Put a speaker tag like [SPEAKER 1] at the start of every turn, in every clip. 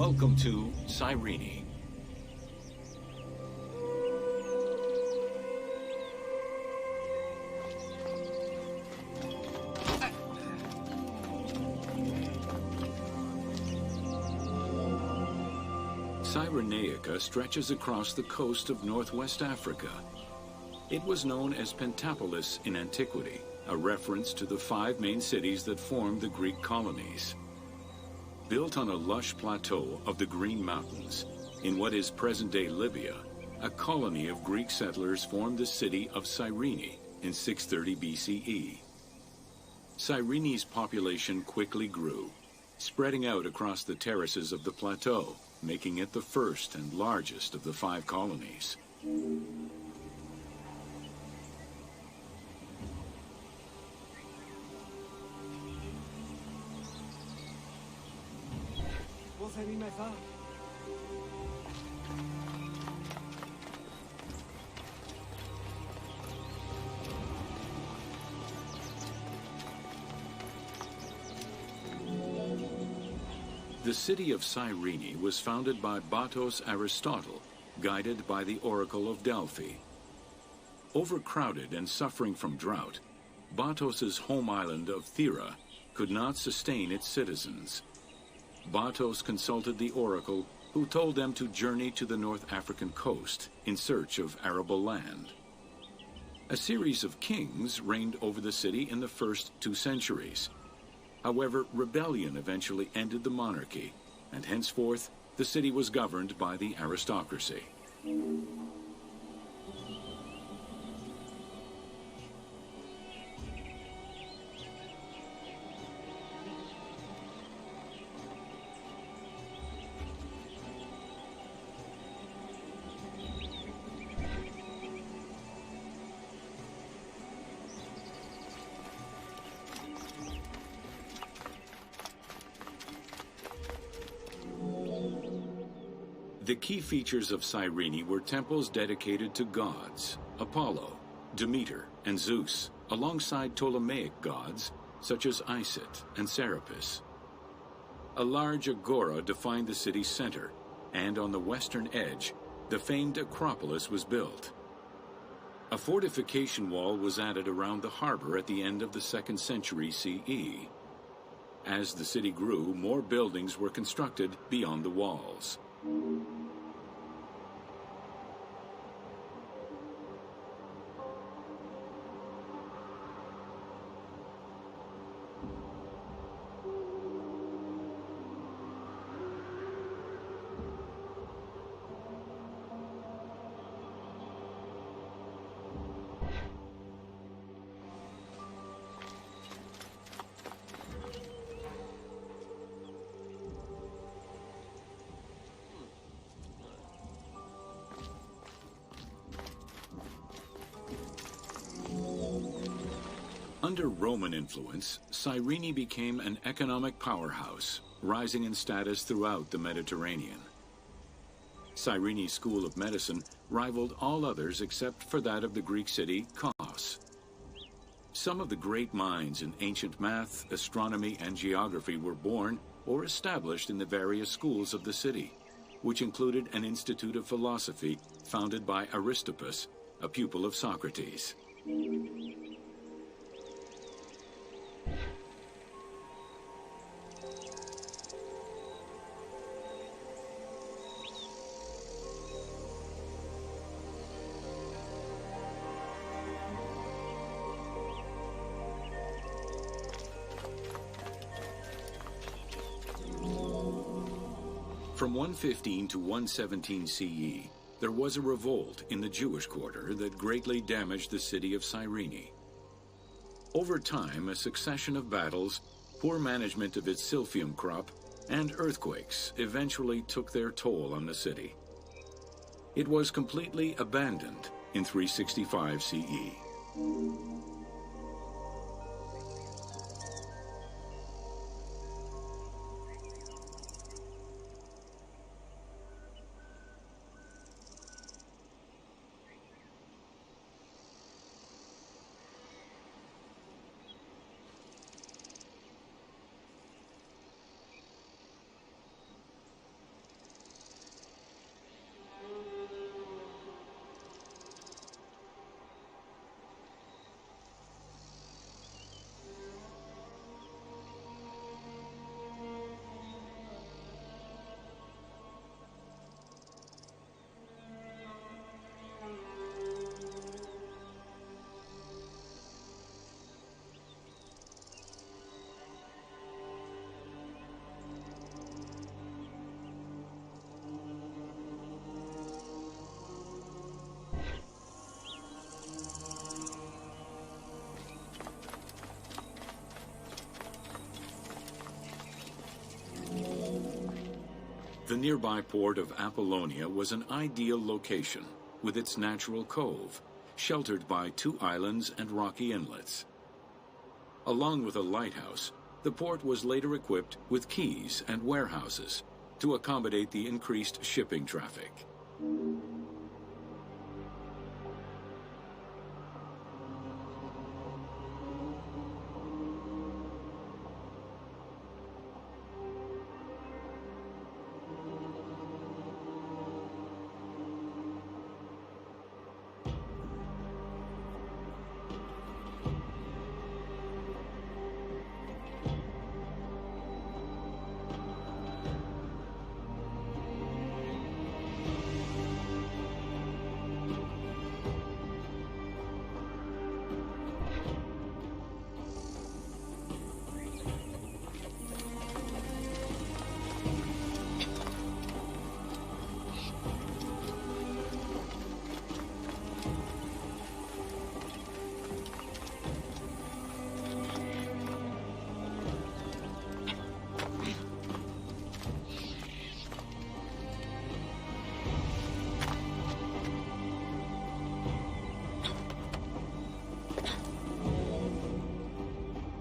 [SPEAKER 1] Welcome to Cyrene. Cyrenaica stretches across the coast of northwest Africa. It was known as Pentapolis in antiquity, a reference to the 5 main cities that formed the Greek colonies. Built on a lush plateau of the Green Mountains, in what is present-day Libya, a colony of Greek settlers formed the city of Cyrene in 630 BCE. Cyrene's population quickly grew, spreading out across the terraces of the plateau, making it the first and largest of the 5 colonies. The city of Cyrene was founded by Batos Aristotle, guided by the Oracle of Delphi. Overcrowded and suffering from drought, Batos's home island of Thera could not sustain its citizens. Batos consulted the oracle, who told them to journey to the North African coast in search of arable land. A series of kings reigned over the city in the first 2 centuries. However, rebellion eventually ended the monarchy, and henceforth the city was governed by the aristocracy. The key features of Cyrene were temples dedicated to gods, Apollo, Demeter, and Zeus, alongside Ptolemaic gods such as Isis and Serapis. A large agora defined the city's center, and on the western edge, the famed Acropolis was built. A fortification wall was added around the harbor at the end of the 2nd century CE. As the city grew, more buildings were constructed beyond the walls. Under Roman influence, Cyrene became an economic powerhouse, rising in status throughout the Mediterranean. Cyrene's School of Medicine rivaled all others except for that of the Greek city Kos. Some of the great minds in ancient math, astronomy, and geography were born or established in the various schools of the city, which included an institute of philosophy founded by Aristippus, a pupil of Socrates. From 115 to 117 CE, there was a revolt in the Jewish quarter that greatly damaged the city of Cyrene. Over time, a succession of battles, poor management of its silphium crop, and earthquakes eventually took their toll on the city. It was completely abandoned in 365 CE. The nearby port of Apollonia was an ideal location, with its natural cove, sheltered by 2 islands and rocky inlets. Along with a lighthouse, the port was later equipped with quays and warehouses to accommodate the increased shipping traffic.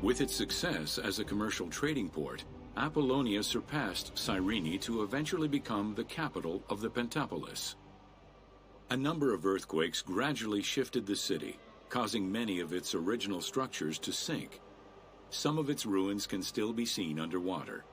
[SPEAKER 1] With its success as a commercial trading port, Apollonia surpassed Cyrene to eventually become the capital of the Pentapolis. A number of earthquakes gradually shifted the city, causing many of its original structures to sink. Some of its ruins can still be seen underwater.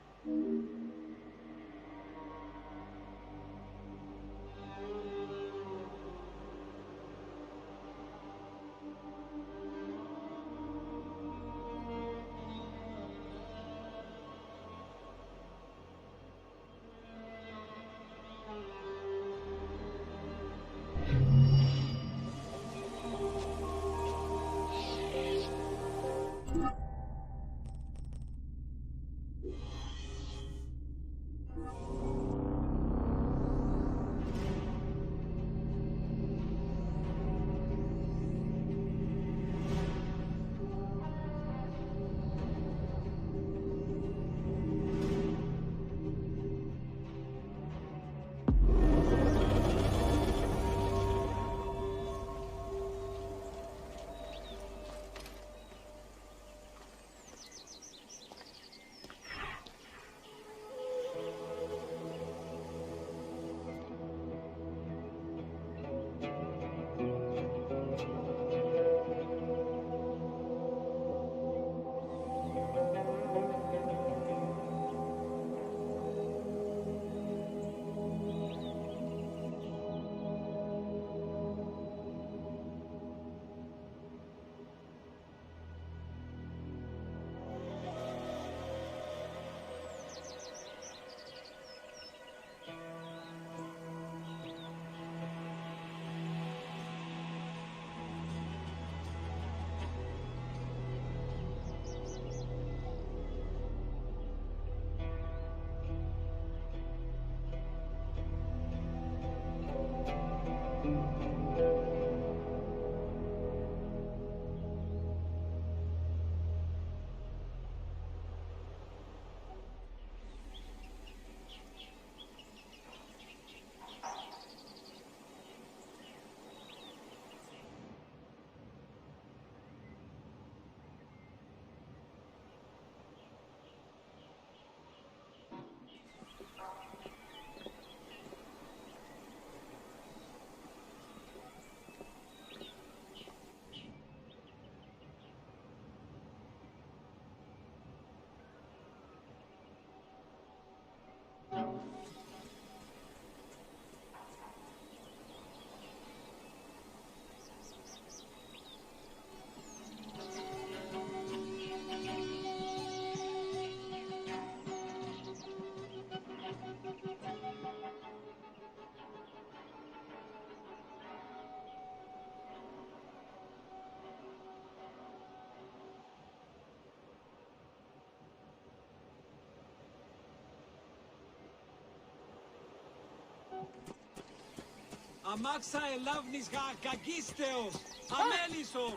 [SPEAKER 2] Αμάξα ελάβνης κακίστεως, αμέλισσον.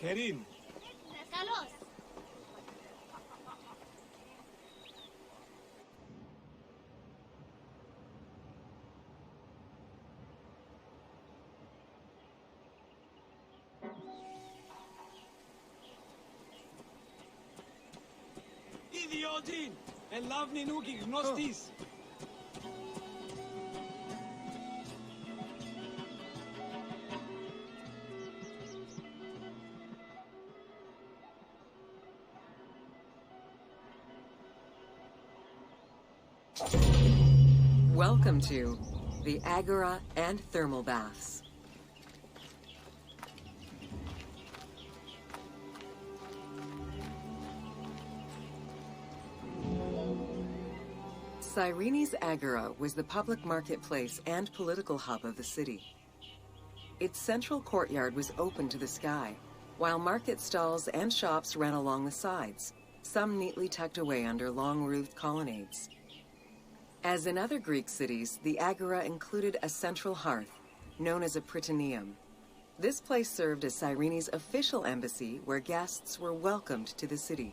[SPEAKER 2] Kerim.
[SPEAKER 3] Καλώς.
[SPEAKER 2] Ιδιότην, ελάβνη νούκι γνωστής.
[SPEAKER 4] Welcome to the Agora and Thermal Baths. Cyreni's Agora was the public marketplace and political hub of the city. Its central courtyard was open to the sky, while market stalls and shops ran along the sides, some neatly tucked away under long-roofed colonnades. As in other Greek cities, the Agora included a central hearth, known as a Prytaneum. This place served as Cyrene's official embassy where guests were welcomed to the city.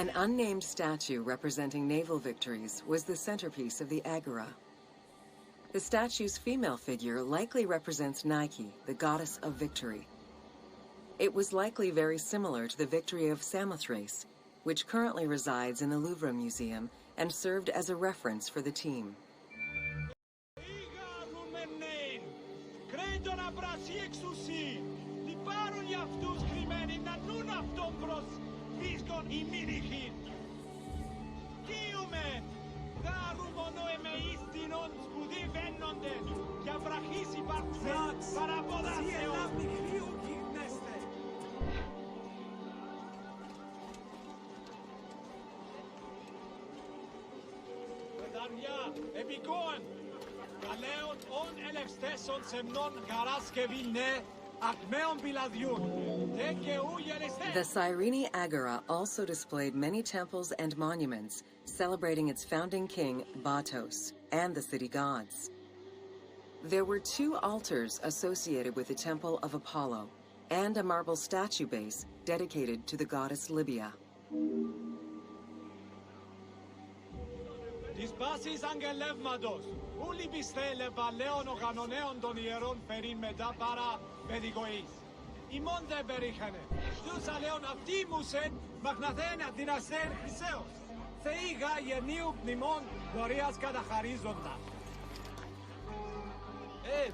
[SPEAKER 4] An unnamed statue representing naval victories was the centerpiece of the Agora. The statue's female figure likely represents Nike, the goddess of victory. It was likely very similar to the victory of Samothrace, which currently resides in the Louvre Museum and served as a reference for the team. The Cyrene Agora also displayed many temples and monuments celebrating its founding king, Batos, and the city gods. There were 2 altars associated with the Temple of Apollo and a marble statue base dedicated to the goddess Libya.
[SPEAKER 2] Της πάσης αγγελεύματος, ούλοι πιστέλε παλαιών ο κανονέων των ιερών περίν μετά παρά παιδικοής. Ημών δεν περίχανε, τους αλέων αυτοί μουσεν μαχναθένα δυναστέν χρυσέως. Θεήγα γεννίου πνημών δωρείας καταχαρίζοντα.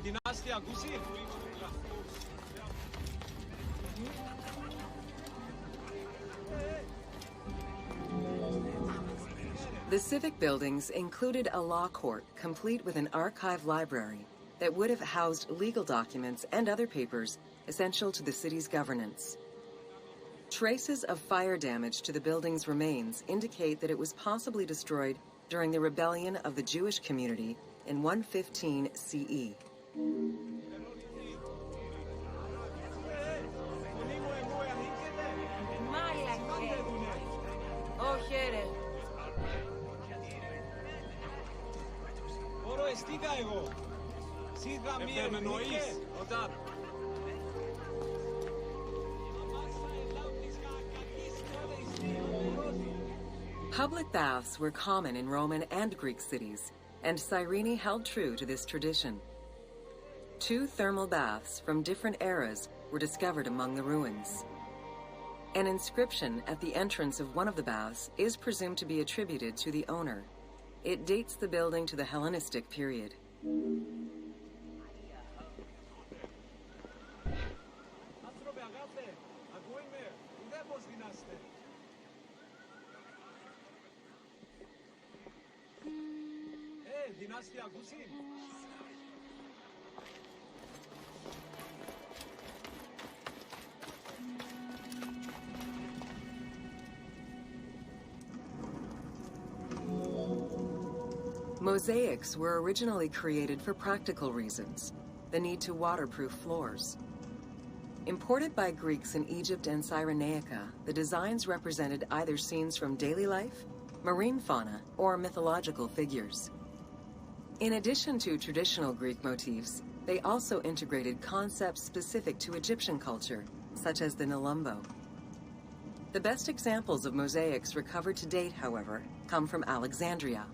[SPEAKER 2] Δυνάστη ακούσι.
[SPEAKER 4] The civic buildings included a law court complete with an archive library that would have housed legal documents and other papers essential to the city's governance. Traces of fire damage to the building's remains indicate that it was possibly destroyed during the rebellion of the Jewish community in 115 CE.
[SPEAKER 2] Εστίκα εγώ. Σίγα μία εννοείς. Όταν.
[SPEAKER 4] Public baths were common in Roman and Greek cities, and Cyrene held true to this tradition. 2 thermal baths from different eras were discovered among the ruins. An inscription at the entrance of one of the baths is presumed to be attributed to the owner. It dates the building to the Hellenistic period. Mosaics were originally created for practical reasons, the need to waterproof floors. Imported by Greeks in Egypt and Cyrenaica, the designs represented either scenes from daily life, marine fauna, or mythological figures. In addition to traditional Greek motifs, they also integrated concepts specific to Egyptian culture, such as the Nelumbo. The best examples of mosaics recovered to date, however, come from Alexandria.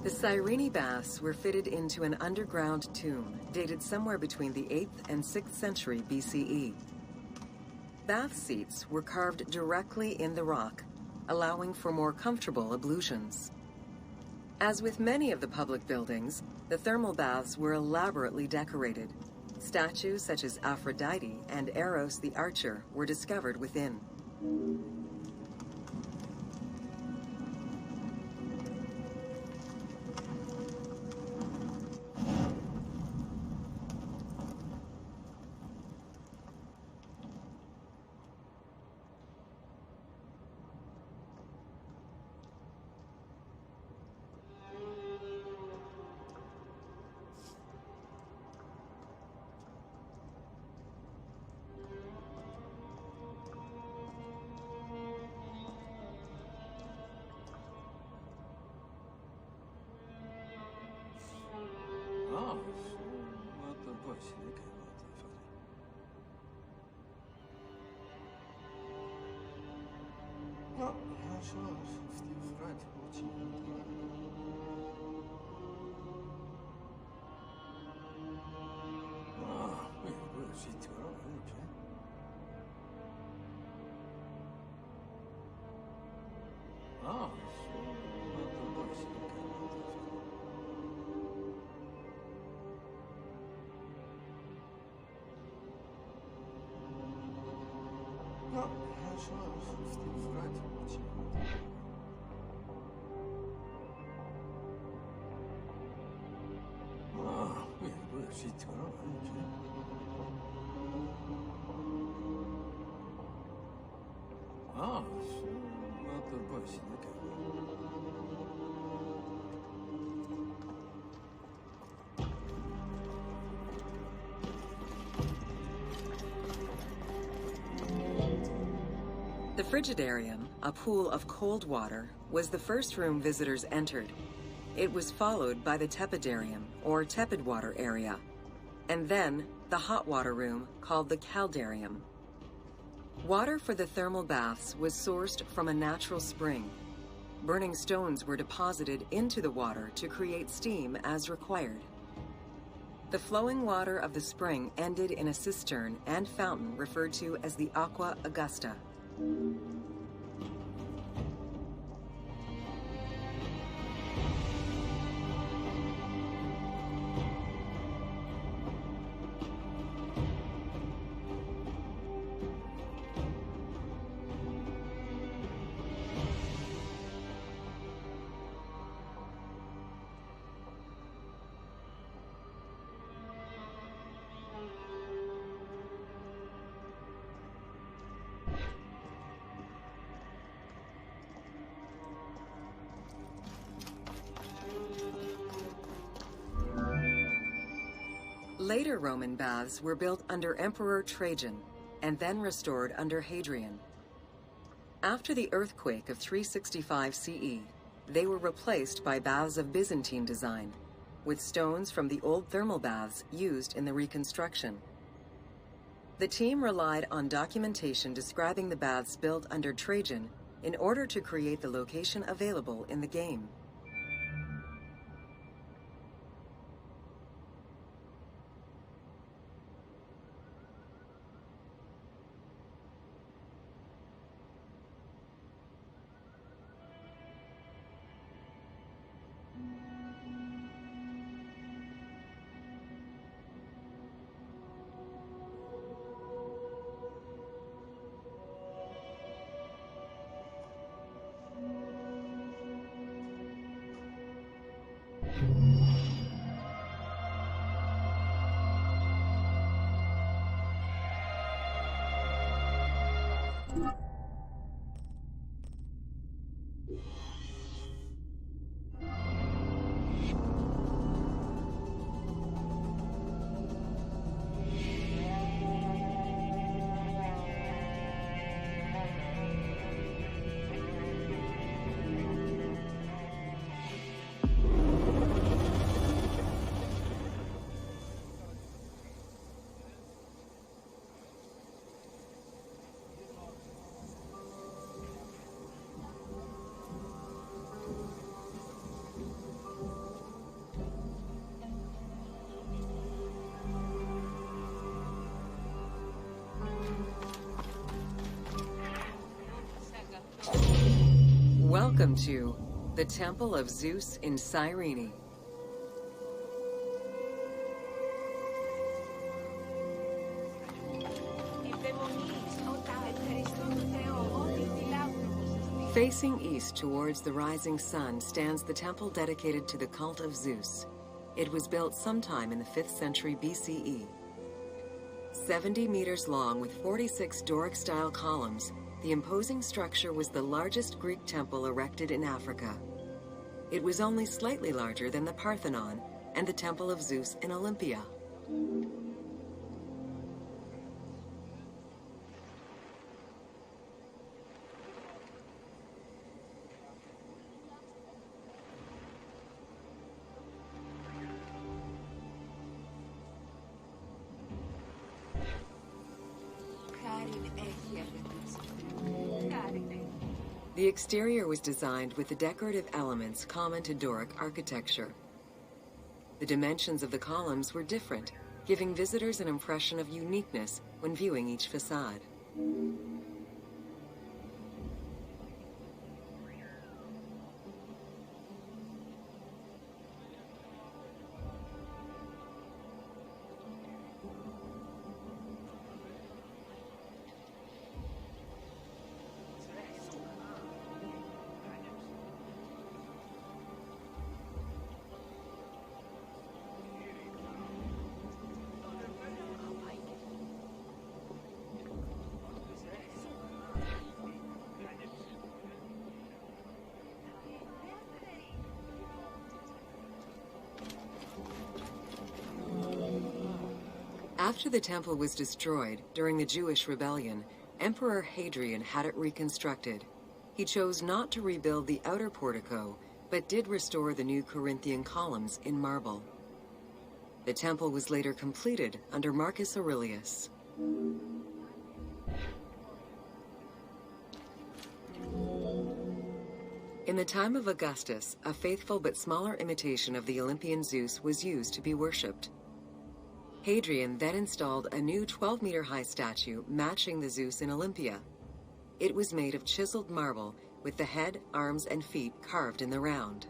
[SPEAKER 4] The Cyrene baths were fitted into an underground tomb dated somewhere between the 8th and 6th century BCE. Bath seats were carved directly in the rock, allowing for more comfortable ablutions. As with many of the public buildings, the thermal baths were elaborately decorated. Statues such as Aphrodite and Eros the Archer were discovered within. The Frigidarium, a pool of cold water, was the first room visitors entered. It was followed by the Tepidarium, or tepid water area, and then the hot water room called the Caldarium. Water for the thermal baths was sourced from a natural spring. Burning stones were deposited into the water to create steam as required. The flowing water of the spring ended in a cistern and fountain referred to as the Aqua Augusta. Later Roman baths were built under Emperor Trajan and then restored under Hadrian. After the earthquake of 365 CE, they were replaced by baths of Byzantine design, with stones from the old thermal baths used in the reconstruction. The team relied on documentation describing the baths built under Trajan in order to create the location available in the game. Welcome to the Temple of Zeus in Cyrene. Facing east towards the rising sun stands the temple dedicated to the cult of Zeus. It was built sometime in the 5th century BCE. 70 meters long with 46 Doric-style columns, the imposing structure was the largest Greek temple erected in Africa. It was only slightly larger than the Parthenon and the Temple of Zeus in Olympia. The exterior was designed with the decorative elements common to Doric architecture. The dimensions of the columns were different, giving visitors an impression of uniqueness when viewing each facade. After the temple was destroyed during the Jewish rebellion, Emperor Hadrian had it reconstructed. He chose not to rebuild the outer portico, but did restore the new Corinthian columns in marble. The temple was later completed under Marcus Aurelius. In the time of Augustus, a faithful but smaller imitation of the Olympian Zeus was used to be worshipped. Hadrian then installed a new 12-meter-high statue matching the Zeus in Olympia. It was made of chiseled marble with the head, arms, and feet carved in the round.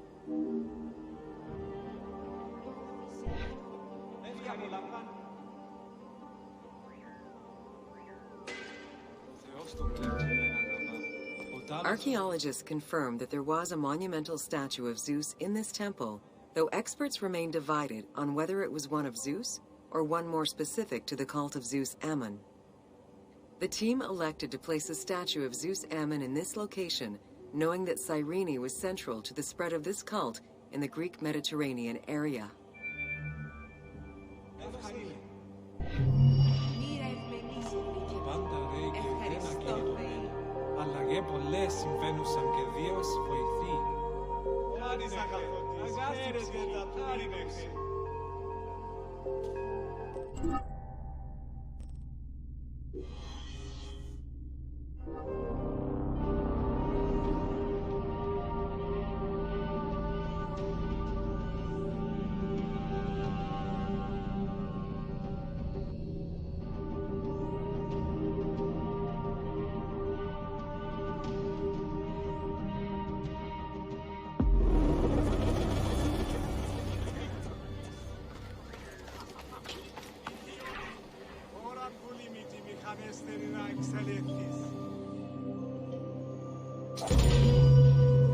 [SPEAKER 4] Archaeologists confirmed that there was a monumental statue of Zeus in this temple, though experts remain divided on whether it was one of Zeus or one more specific to the cult of Zeus Ammon. The team elected to place a statue of Zeus Ammon in this location, knowing that Cyrene was central to the spread of this cult in the Greek Mediterranean area.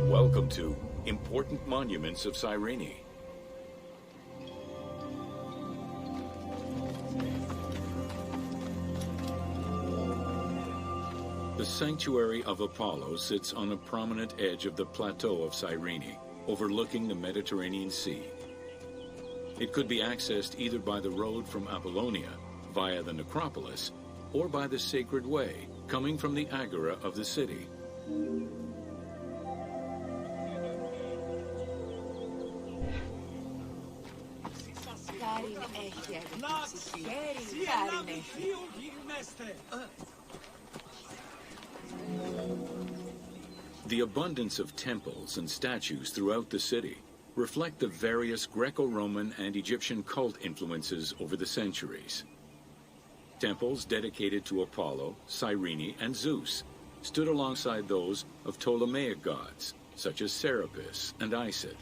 [SPEAKER 1] Welcome to Important Monuments of Cyrene. The sanctuary of Apollo sits on a prominent edge of the plateau of Cyrene, overlooking the Mediterranean Sea. It could be accessed either by the road from Apollonia, via the necropolis, or by the Sacred Way, coming from the agora of the city. The abundance of temples and statues throughout the city reflect the various Greco-Roman and Egyptian cult influences over the centuries. Temples dedicated to Apollo, Cyrene, and Zeus stood alongside those of Ptolemaic gods, such as Serapis and Isid.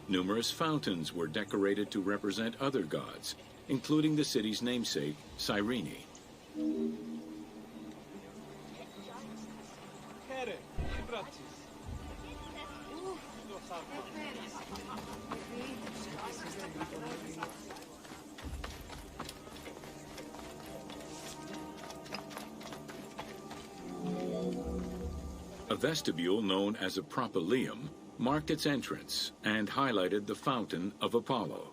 [SPEAKER 1] Numerous fountains were decorated to represent other gods, including the city's namesake, Cyrene. A vestibule known as a propylaeum marked its entrance and highlighted the fountain of Apollo.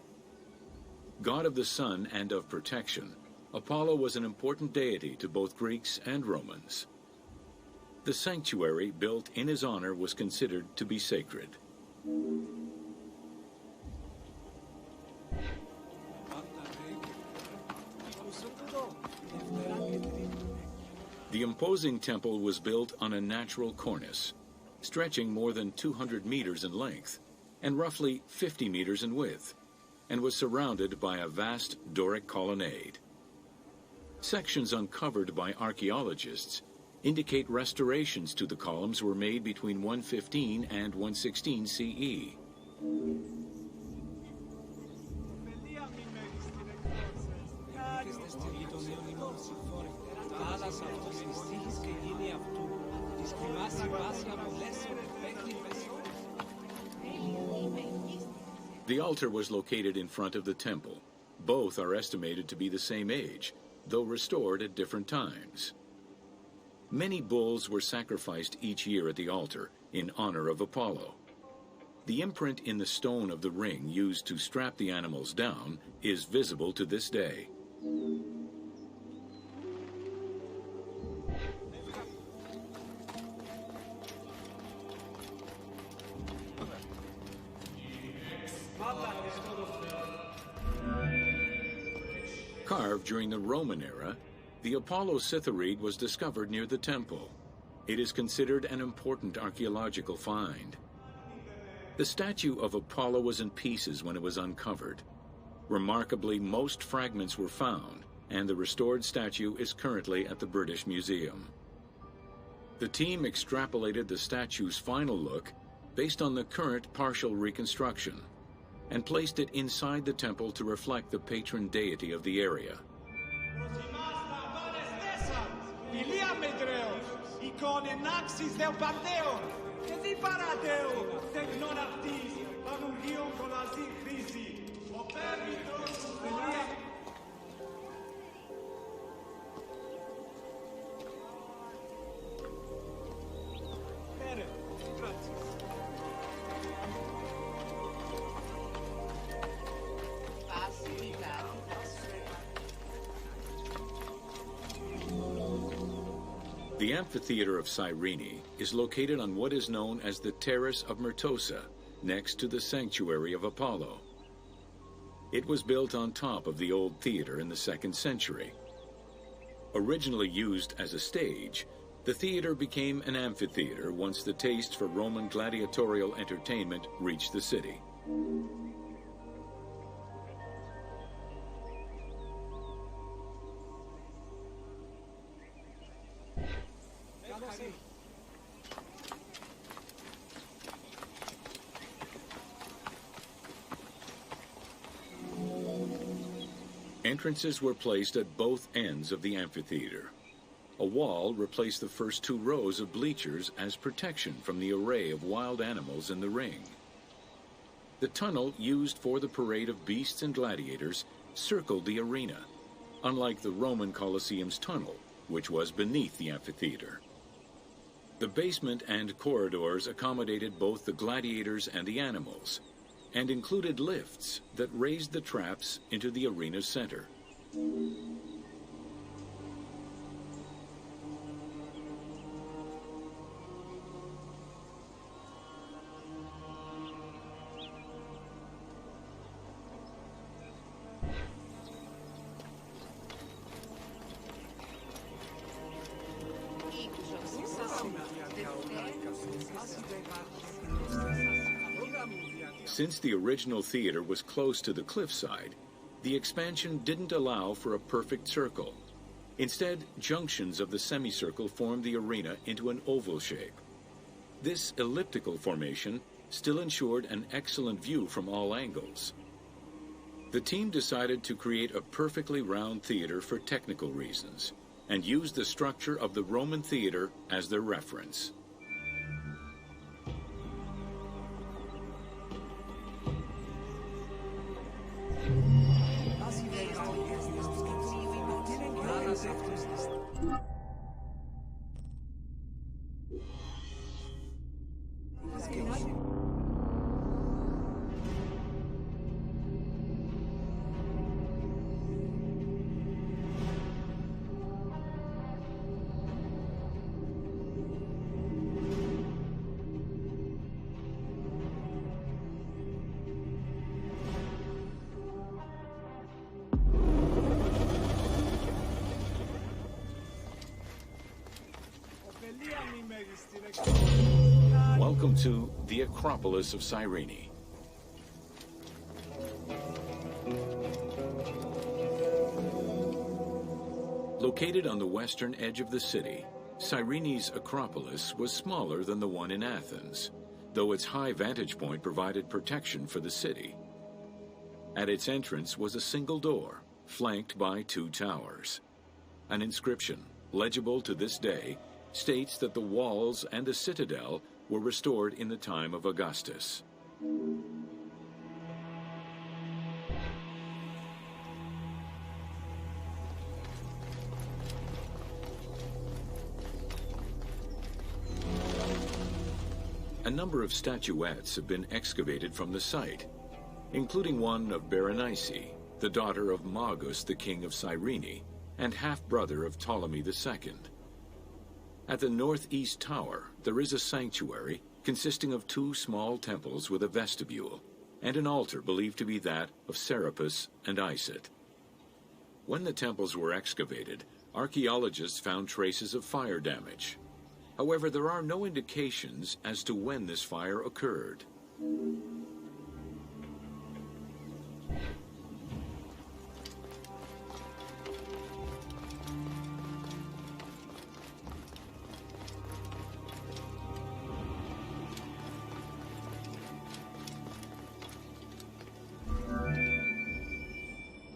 [SPEAKER 1] God of the sun and of protection, Apollo was an important deity to both Greeks and Romans. The sanctuary built in his honor was considered to be sacred. The imposing temple was built on a natural cornice, stretching more than 200 meters in length and roughly 50 meters in width, and was surrounded by a vast Doric colonnade. Sections uncovered by archaeologists indicate restorations to the columns were made between 115 and 116 CE. The altar was located in front of the temple. Both are estimated to be the same age, though restored at different times. Many bulls were sacrificed each year at the altar in honor of Apollo. The imprint in the stone of the ring used to strap the animals down is visible to this day. Carved during the Roman era, the Apollo Cytharide was discovered near the temple. It is considered an important archaeological find. The statue of Apollo was in pieces when it was uncovered. Remarkably, most fragments were found, and the restored statue is currently at the British Museum. The team extrapolated the statue's final look based on the current partial reconstruction, and placed it inside the temple to reflect the patron deity of the area. The amphitheater of Cyrene is located on what is known as the Terrace of Myrtosa, next to the sanctuary of Apollo. It was built on top of the old theater in the 2nd century. Originally used as a stage, the theater became an amphitheater once the taste for Roman gladiatorial entertainment reached the city. Entrances were placed at both ends of the amphitheater. A wall replaced the first 2 rows of bleachers as protection from the array of wild animals in the ring. The tunnel used for the parade of beasts and gladiators circled the arena, unlike the Roman Colosseum's tunnel, which was beneath the amphitheater. The basement and corridors accommodated both the gladiators and the animals, and included lifts that raised the traps into the arena's center. Since the original theater was close to the cliffside, the expansion didn't allow for a perfect circle. Instead, junctions of the semicircle formed the arena into an oval shape. This elliptical formation still ensured an excellent view from all angles. The team decided to create a perfectly round theater for technical reasons, and used the structure of the Roman theater as their reference. Welcome to the Acropolis of Cyrene. Located on the western edge of the city, Cyrene's Acropolis was smaller than the one in Athens, though its high vantage point provided protection for the city. At its entrance was a single door, flanked by two towers. An inscription, legible to this day, states that the walls and the citadel were restored in the time of Augustus. A number of statuettes have been excavated from the site, including one of Berenice, the daughter of Magus, the king of Cyrene, and half-brother of Ptolemy II. At the northeast tower, there is a sanctuary consisting of two small temples with a vestibule, and an altar believed to be that of Serapis and Isis. When the temples were excavated, archaeologists found traces of fire damage. However, there are no indications as to when this fire occurred.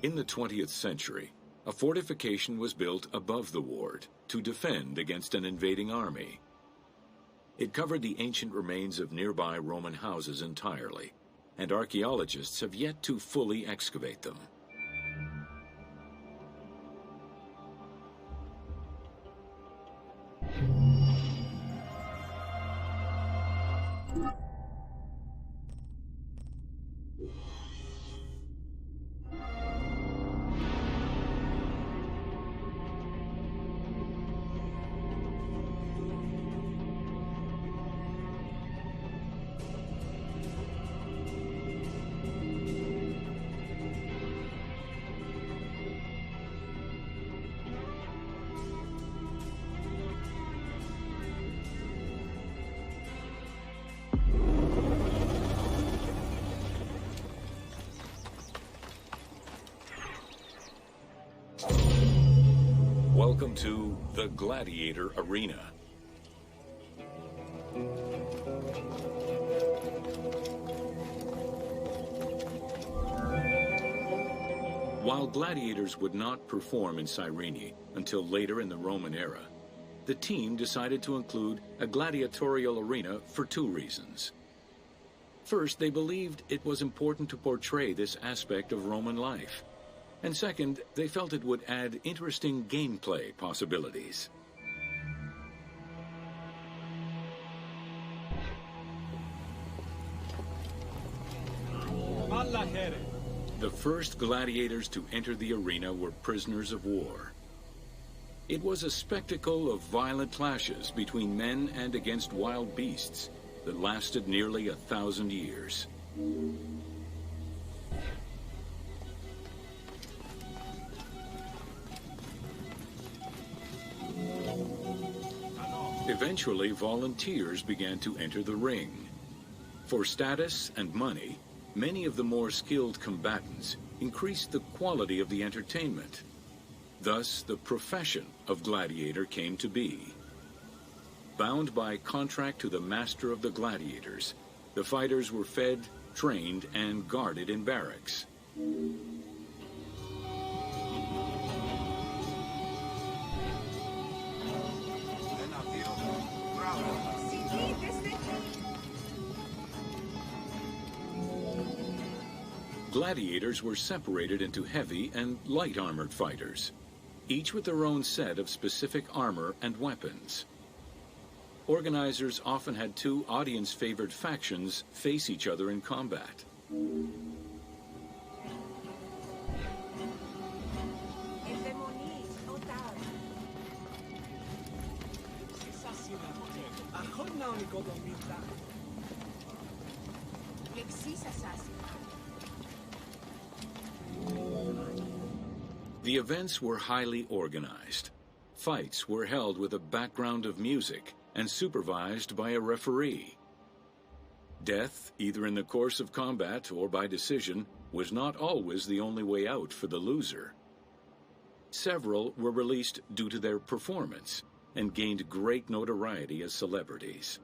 [SPEAKER 1] In the 20th century, a fortification was built above the ward to defend against an invading army. It covered the ancient remains of nearby Roman houses entirely, and archaeologists have yet to fully excavate them. Welcome to the Gladiator Arena. While gladiators would not perform in Cyrene until later in the Roman era, the team decided to include a gladiatorial arena for two reasons. First, they believed it was important to portray this aspect of Roman life. And second, they felt it would add interesting gameplay possibilities. The first gladiators to enter the arena were prisoners of war. It was a spectacle of violent clashes between men and against wild beasts that lasted nearly 1,000 years. Eventually, volunteers began to enter the ring. For status and money, many of the more skilled combatants increased the quality of the entertainment. Thus, the profession of gladiator came to be. Bound by contract to the master of the gladiators, the fighters were fed, trained, and guarded in barracks. Gladiators were separated into heavy and light armored fighters, each with their own set of specific armor and weapons. Organizers often had two audience-favored factions face each other in combat. The events were highly organized. Fights were held with a background of music and supervised by a referee. Death, either in the course of combat or by decision, was not always the only way out for the loser. Several were released due to their performance and gained great notoriety as celebrities.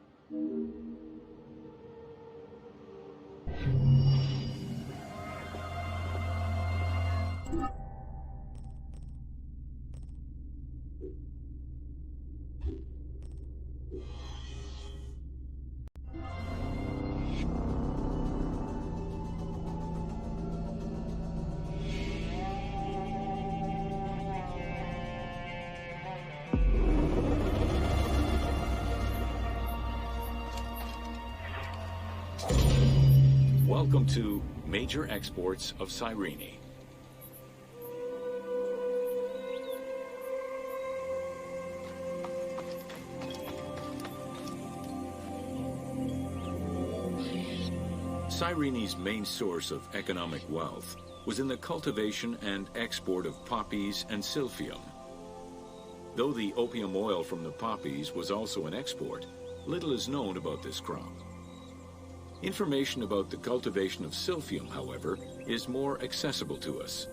[SPEAKER 1] Welcome to Major Exports of Cyrene. Cyrene's main source of economic wealth was in the cultivation and export of poppies and silphium. Though the opium oil from the poppies was also an export, little is known about this crop. Information about the cultivation of silphium, however, is more accessible to us.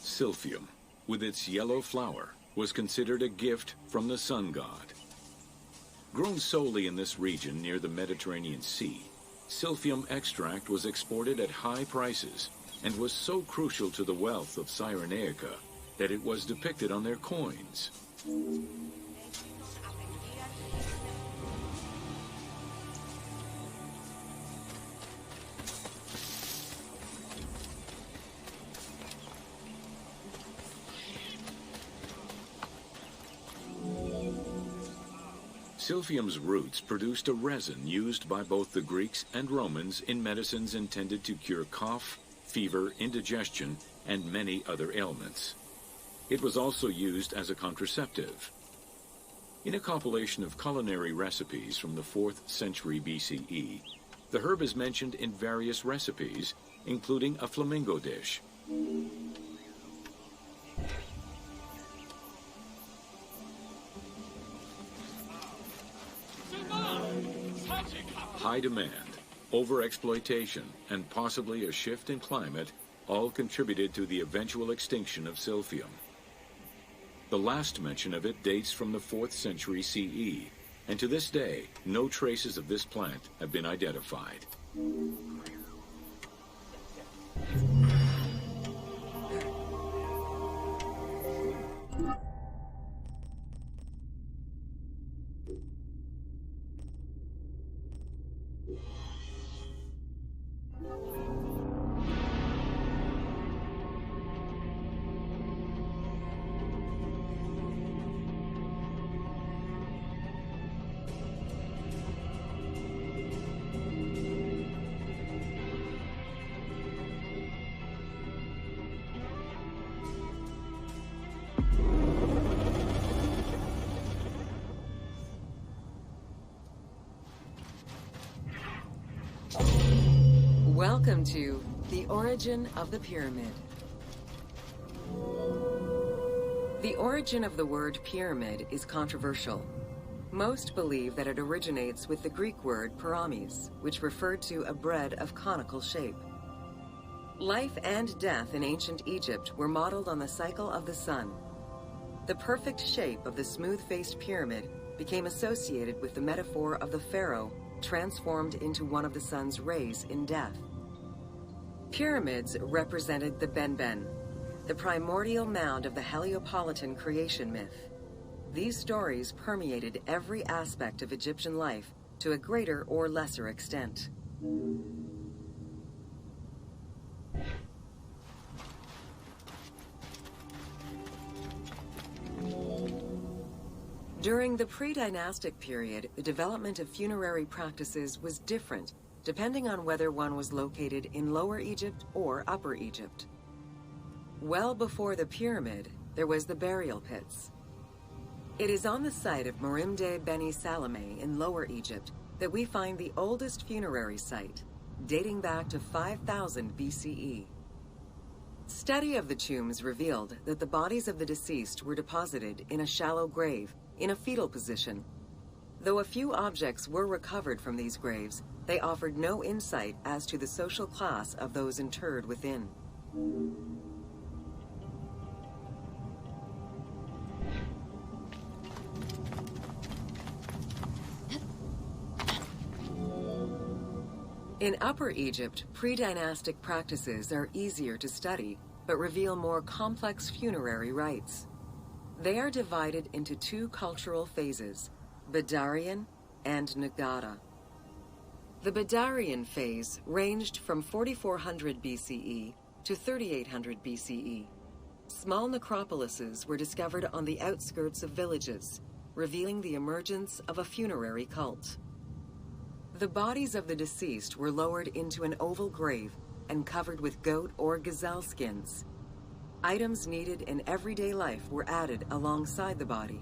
[SPEAKER 1] Silphium, with its yellow flower, was considered a gift from the sun god. Grown solely in this region near the Mediterranean Sea, silphium extract was exported at high prices and was so crucial to the wealth of Cyrenaica that it was depicted on their coins. Silphium's roots produced a resin used by both the Greeks and Romans in medicines intended to cure cough, fever, indigestion, and many other ailments. It was also used as a contraceptive. In a compilation of culinary recipes from the 4th century BCE, the herb is mentioned in various recipes, including a flamingo dish. High demand, overexploitation, and possibly a shift in climate all contributed to the eventual extinction of silphium. The last mention of it dates from the 4th century CE, and to this day, no traces of this plant have been identified.
[SPEAKER 4] Welcome to The Origin of the Pyramid. The origin of the word pyramid is controversial. Most believe that it originates with the Greek word pyramis, which referred to a bread of conical shape. Life and death in ancient Egypt were modeled on the cycle of the sun. The perfect shape of the smooth-faced pyramid became associated with the metaphor of the pharaoh transformed into one of the sun's rays in death. Pyramids represented the Benben, the primordial mound of the Heliopolitan creation myth. These stories permeated every aspect of Egyptian life to a greater or lesser extent. During the pre-dynastic period, the development of funerary practices was different, depending on whether one was located in Lower Egypt or Upper Egypt. Well before the pyramid, there was the burial pits. It is on the site of Merimde Beni Salome in Lower Egypt that we find the oldest funerary site, dating back to 5000 BCE. Study of the tombs revealed that the bodies of the deceased were deposited in a shallow grave, in a fetal position. Though a few objects were recovered from these graves, they offered no insight as to the social class of those interred within. In Upper Egypt, pre-dynastic practices are easier to study, but reveal more complex funerary rites. They are divided into two cultural phases, Badarian and Nagada. The Badarian phase ranged from 4400 BCE to 3800 BCE. Small necropolises were discovered on the outskirts of villages, revealing the emergence of a funerary cult. The bodies of the deceased were lowered into an oval grave and covered with goat or gazelle skins. Items needed in everyday life were added alongside the body.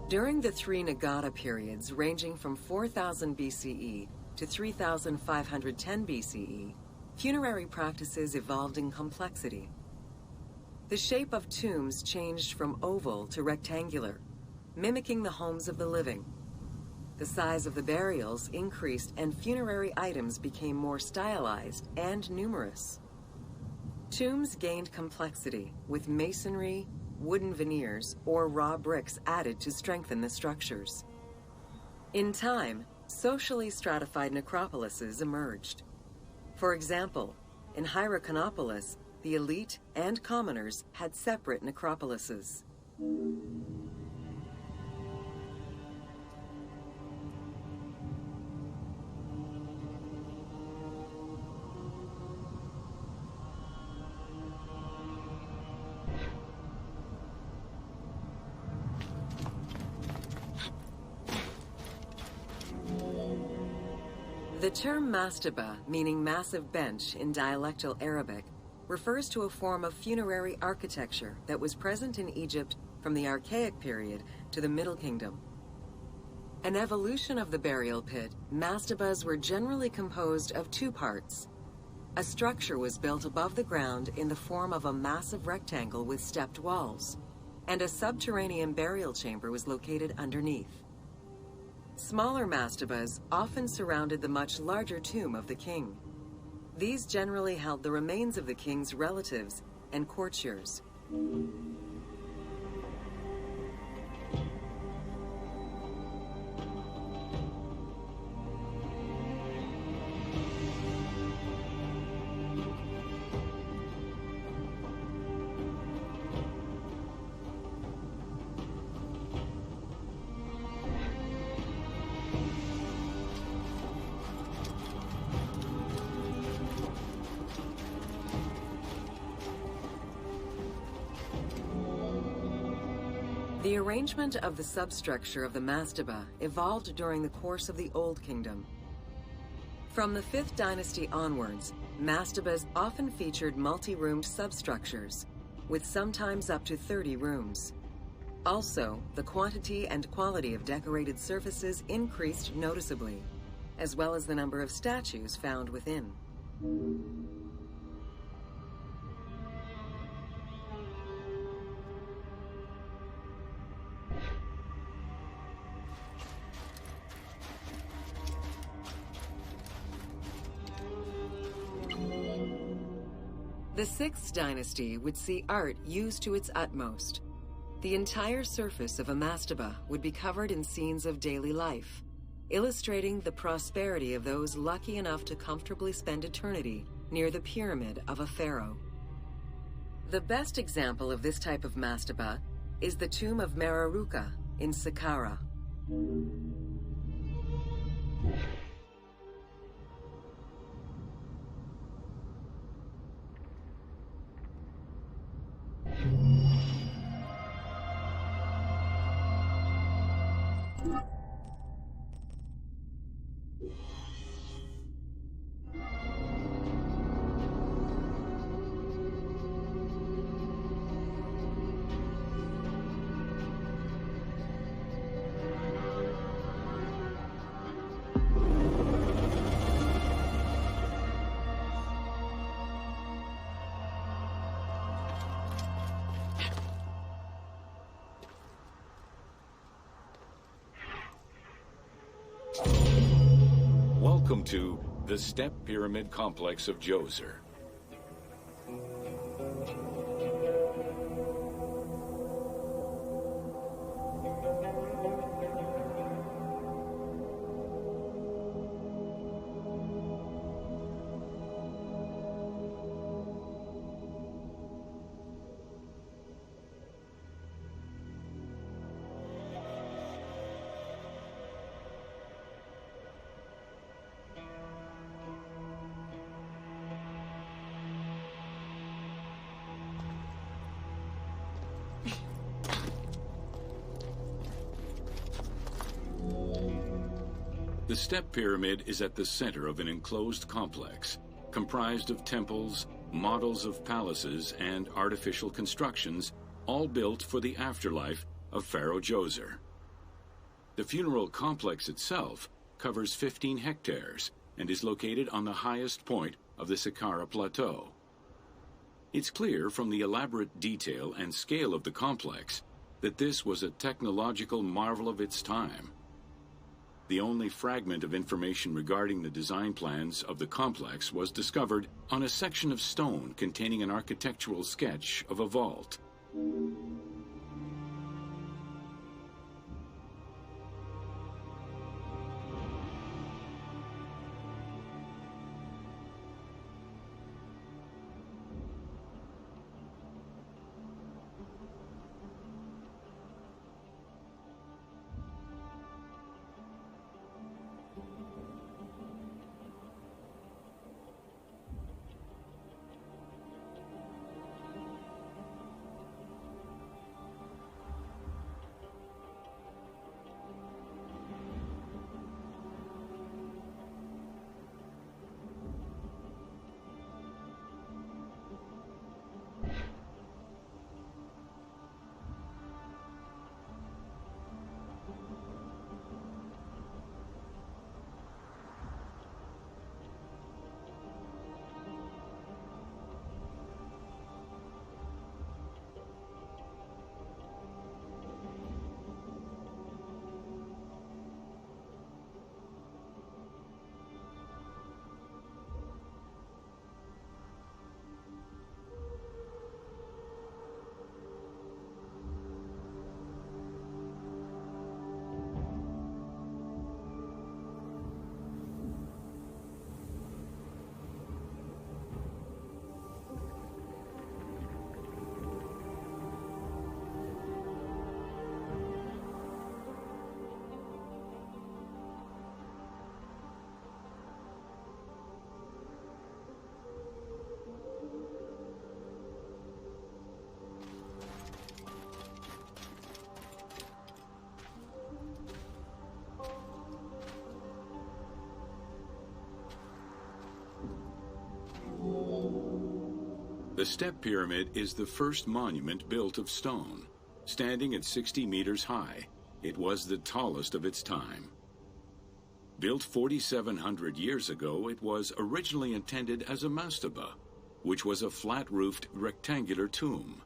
[SPEAKER 4] During the three Nagada periods ranging from 4000 BCE to 3510 BCE, funerary practices evolved in complexity. The shape of tombs changed from oval to rectangular, mimicking the homes of the living. The size of the burials increased and funerary items became more stylized and numerous. Tombs gained complexity, with masonry, wooden veneers, or raw bricks added to strengthen the structures. In time, socially stratified necropolises emerged. For example, in Hyrcanopolis, the elite and commoners had separate necropolises. The term mastaba, meaning massive bench in dialectal Arabic, refers to a form of funerary architecture that was present in Egypt from the Archaic period to the Middle Kingdom. An evolution of the burial pit, mastabas were generally composed of two parts. A structure was built above the ground in the form of a massive rectangle with stepped walls, and a subterranean burial chamber was located underneath. Smaller mastabas often surrounded the much larger tomb of the king. These generally held the remains of the king's relatives and courtiers. The arrangement of the substructure of the mastaba evolved during the course of the Old Kingdom. From the 5th dynasty onwards, mastabas often featured multi-roomed substructures, with sometimes up to 30 rooms. Also, the quantity and quality of decorated surfaces increased noticeably, as well as the number of statues found within. The 6th dynasty would see art used to its utmost. The entire surface of a mastaba would be covered in scenes of daily life, illustrating the prosperity of those lucky enough to comfortably spend eternity near the pyramid of a pharaoh. The best example of this type of mastaba is the tomb of Mereruka in Saqqara.
[SPEAKER 1] Welcome to the Step Pyramid Complex of Djoser. The Step Pyramid is at the center of an enclosed complex, comprised of temples, models of palaces, and artificial constructions, all built for the afterlife of Pharaoh Djoser. The funeral complex itself covers 15 hectares and is located on the highest point of the Saqqara Plateau. It's clear from the elaborate detail and scale of the complex that this was a technological marvel of its time. The only fragment of information regarding the design plans of the complex was discovered on a section of stone containing an architectural sketch of a vault. The Step Pyramid is the first monument built of stone. Standing at 60 meters high, it was the tallest of its time. Built 4,700 years ago, it was originally intended as a mastaba, which was a flat-roofed rectangular tomb.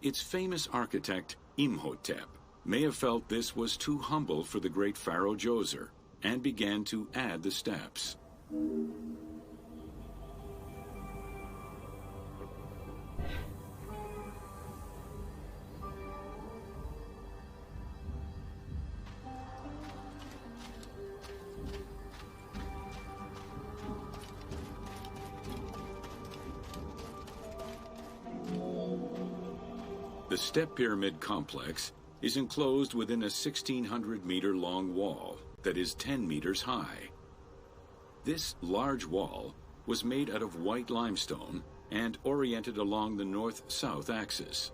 [SPEAKER 1] Its famous architect, Imhotep, may have felt this was too humble for the great pharaoh Djoser, and began to add the steps. The Step Pyramid complex is enclosed within a 1,600-meter-long wall that is 10 meters high. This large wall was made out of white limestone and oriented along the north-south axis.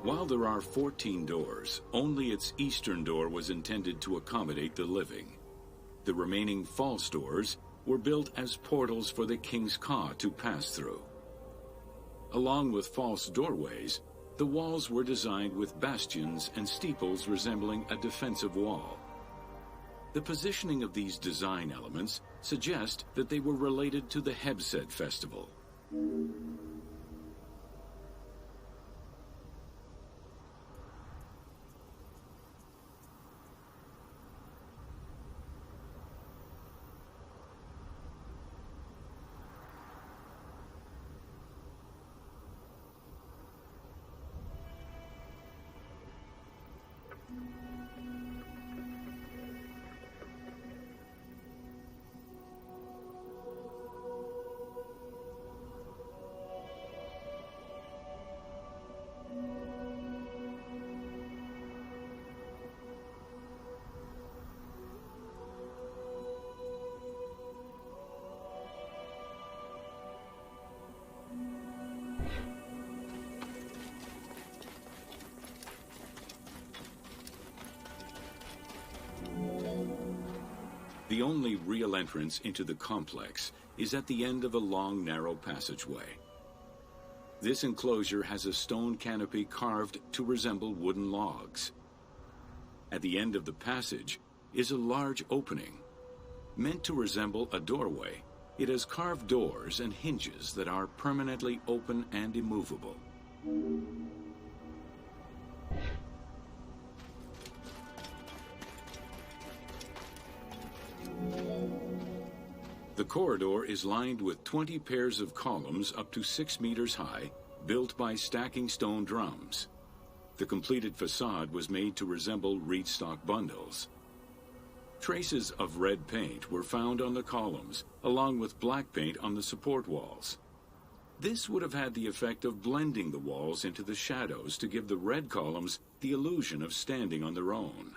[SPEAKER 1] While there are 14 doors, only its eastern door was intended to accommodate the living. The remaining false doors were built as portals for the king's ka to pass through. Along with false doorways, the walls were designed with bastions and steeples resembling a defensive wall. The positioning of these design elements suggest that they were related to the Hebsed festival. The only real entrance into the complex is at the end of a long, narrow passageway. This enclosure has a stone canopy carved to resemble wooden logs. At the end of the passage is a large opening. Meant to resemble a doorway, it has carved doors and hinges that are permanently open and immovable. The corridor is lined with 20 pairs of columns up to 6 meters high, built by stacking stone drums. The completed facade was made to resemble reed stock bundles. Traces of red paint were found on the columns, along with black paint on the support walls. This would have had the effect of blending the walls into the shadows to give the red columns the illusion of standing on their own.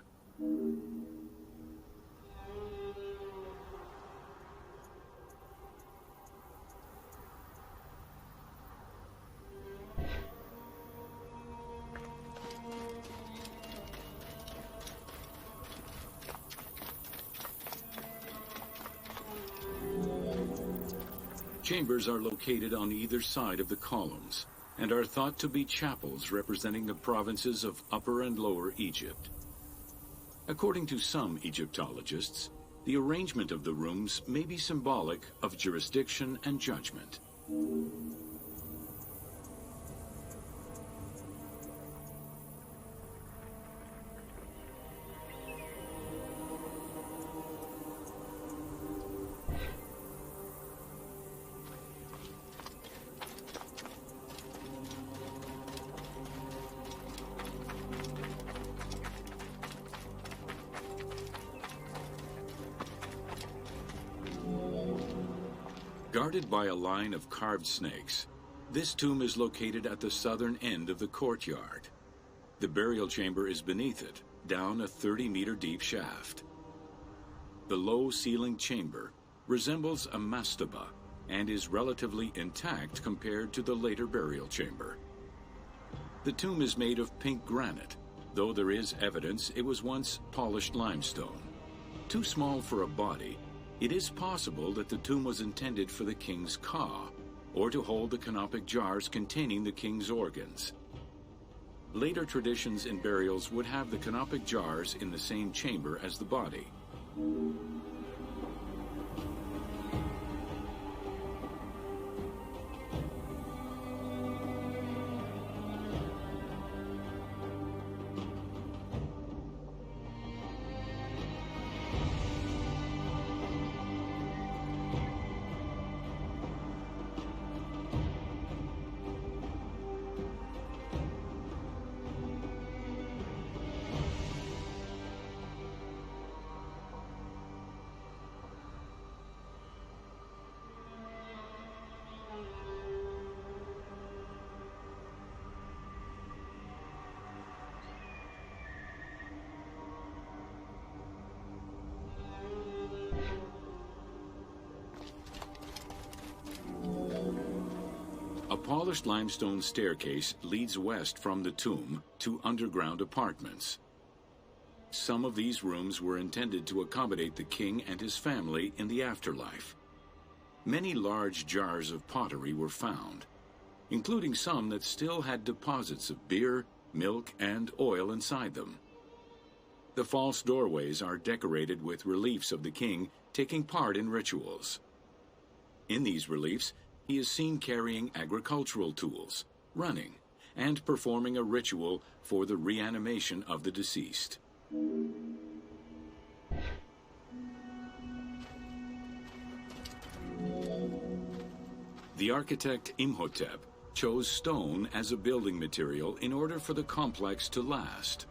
[SPEAKER 1] Chambers are located on either side of the columns and are thought to be chapels representing the provinces of Upper and Lower Egypt. According to some Egyptologists, the arrangement of the rooms may be symbolic of jurisdiction and judgment. Guarded by a line of carved snakes, this tomb is located at the southern end of the courtyard. The burial chamber is beneath it, down a 30-meter deep shaft. The low-ceilinged chamber resembles a mastaba and is relatively intact compared to the later burial chamber. The tomb is made of pink granite, though there is evidence it was once polished limestone. Too small for a body, it is possible that the tomb was intended for the king's ka, or to hold the canopic jars containing the king's organs. Later traditions in burials would have the canopic jars in the same chamber as the body. A polished limestone staircase leads west from the tomb to underground apartments. Some of these rooms were intended to accommodate the king and his family in the afterlife. Many large jars of pottery were found, including some that still had deposits of beer, milk, and oil inside them. The false doorways are decorated with reliefs of the king taking part in rituals. In these reliefs, he is seen carrying agricultural tools, running, and performing a ritual for the reanimation of the deceased. The architect Imhotep chose stone as a building material in order for the complex to last.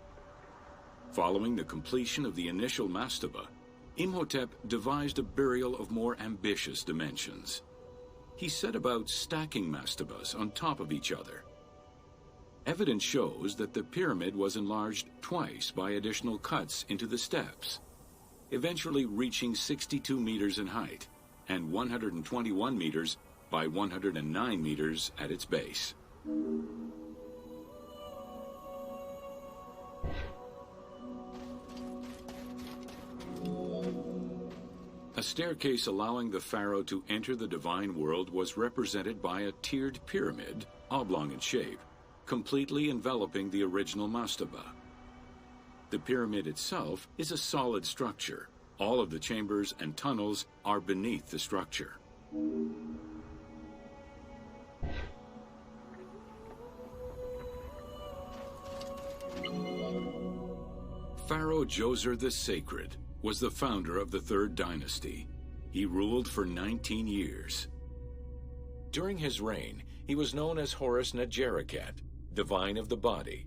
[SPEAKER 1] Following the completion of the initial mastaba, Imhotep devised a burial of more ambitious dimensions. He set about stacking mastabas on top of each other. Evidence shows that the pyramid was enlarged twice by additional cuts into the steps, eventually reaching 62 meters in height and 121 meters by 109 meters at its base. A staircase allowing the pharaoh to enter the divine world was represented by a tiered pyramid, oblong in shape, completely enveloping the original mastaba. The pyramid itself is a solid structure. All of the chambers and tunnels are beneath the structure. Pharaoh Djoser the Sacred was the founder of the Third Dynasty. He ruled for 19 years. During his reign, he was known as Horus Nedjerikhet, divine of the body.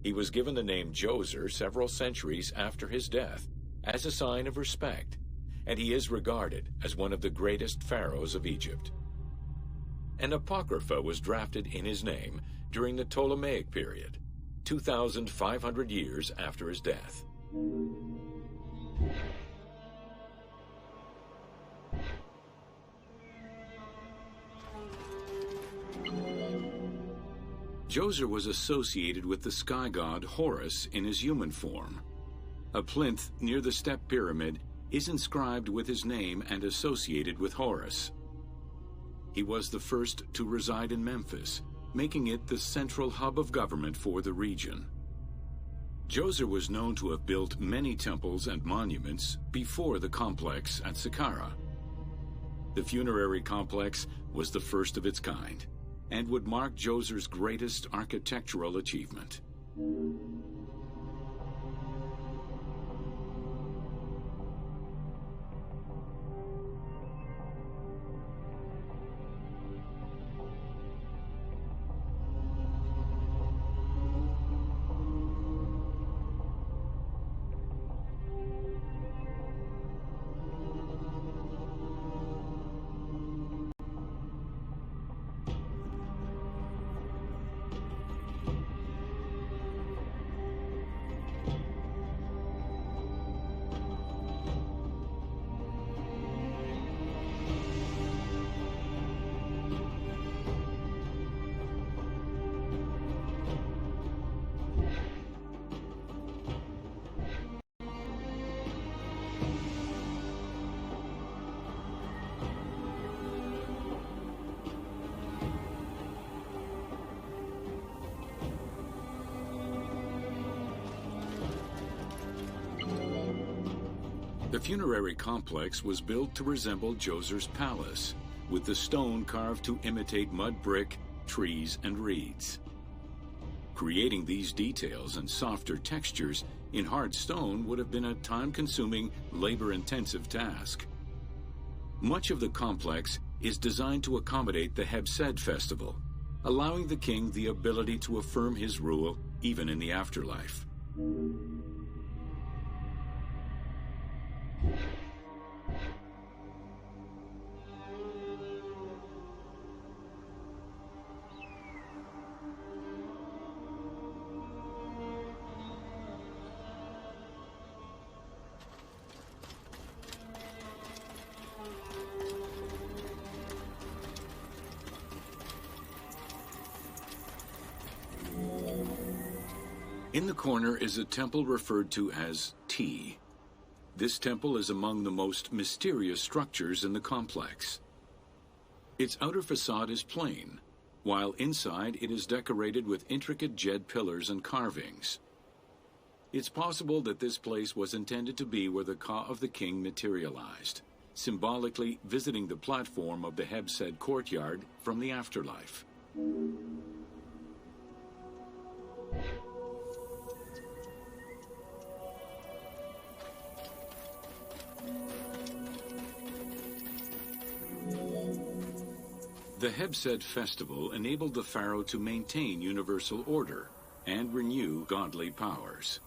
[SPEAKER 1] He was given the name Djoser several centuries after his death, as a sign of respect, and he is regarded as one of the greatest pharaohs of Egypt. An apocrypha was drafted in his name during the Ptolemaic period, 2,500 years after his death. Djoser was associated with the sky god Horus in his human form. A plinth near the step pyramid is inscribed with his name and associated with Horus. He was the first to reside in Memphis, making it the central hub of government for the region. Djoser was known to have built many temples and monuments before the complex at Saqqara. The funerary complex was the first of its kind, and would mark Djoser's greatest architectural achievement. The funerary complex was built to resemble Djoser's palace, with the stone carved to imitate mud brick, trees, and reeds. Creating these details and softer textures in hard stone would have been a time-consuming, labor-intensive task. Much of the complex is designed to accommodate the Hebsed festival, allowing the king the ability to affirm his rule even in the afterlife. In the corner is a temple referred to as Ti. This temple is among the most mysterious structures in the complex. Its outer facade is plain, while inside it is decorated with intricate jed pillars and carvings. It's possible that this place was intended to be where the Ka of the king materialized, symbolically visiting the platform of the Hebsed courtyard from the afterlife. The Hebsed festival enabled the pharaoh to maintain universal order and renew godly powers.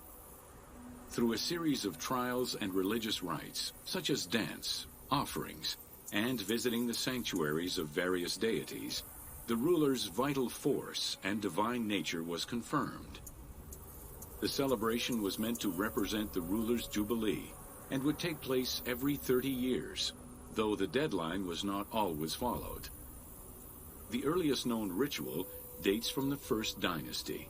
[SPEAKER 1] Through a series of trials and religious rites, such as dance, offerings, and visiting the sanctuaries of various deities, the ruler's vital force and divine nature was confirmed. The celebration was meant to represent the ruler's jubilee and would take place every 30 years, though the deadline was not always followed. The earliest known ritual dates from the First Dynasty.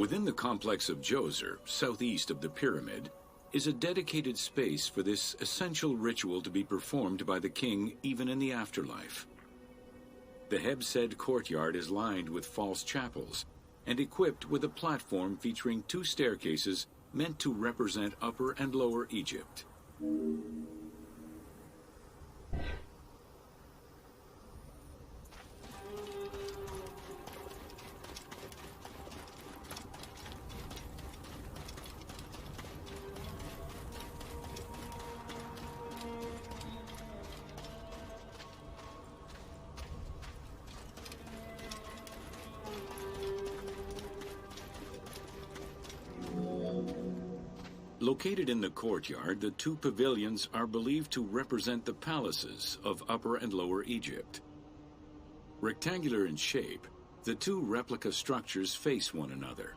[SPEAKER 1] Within the complex of Djoser, southeast of the pyramid, is a dedicated space for this essential ritual to be performed by the king even in the afterlife. The Hebsed courtyard is lined with false chapels and equipped with a platform featuring 2 staircases meant to represent Upper and Lower Egypt. Located in the courtyard, the 2 pavilions are believed to represent the palaces of Upper and Lower Egypt. Rectangular in shape, the 2 replica structures face one another.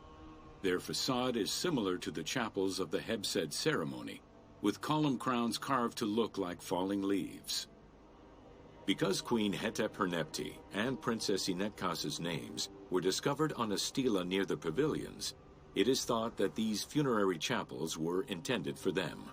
[SPEAKER 1] Their facade is similar to the chapels of the Hebsed ceremony, with column crowns carved to look like falling leaves. Because Queen Hetep-Hernepti and Princess Inetkas's names were discovered on a stela near the pavilions, it is thought that these funerary chapels were intended for them.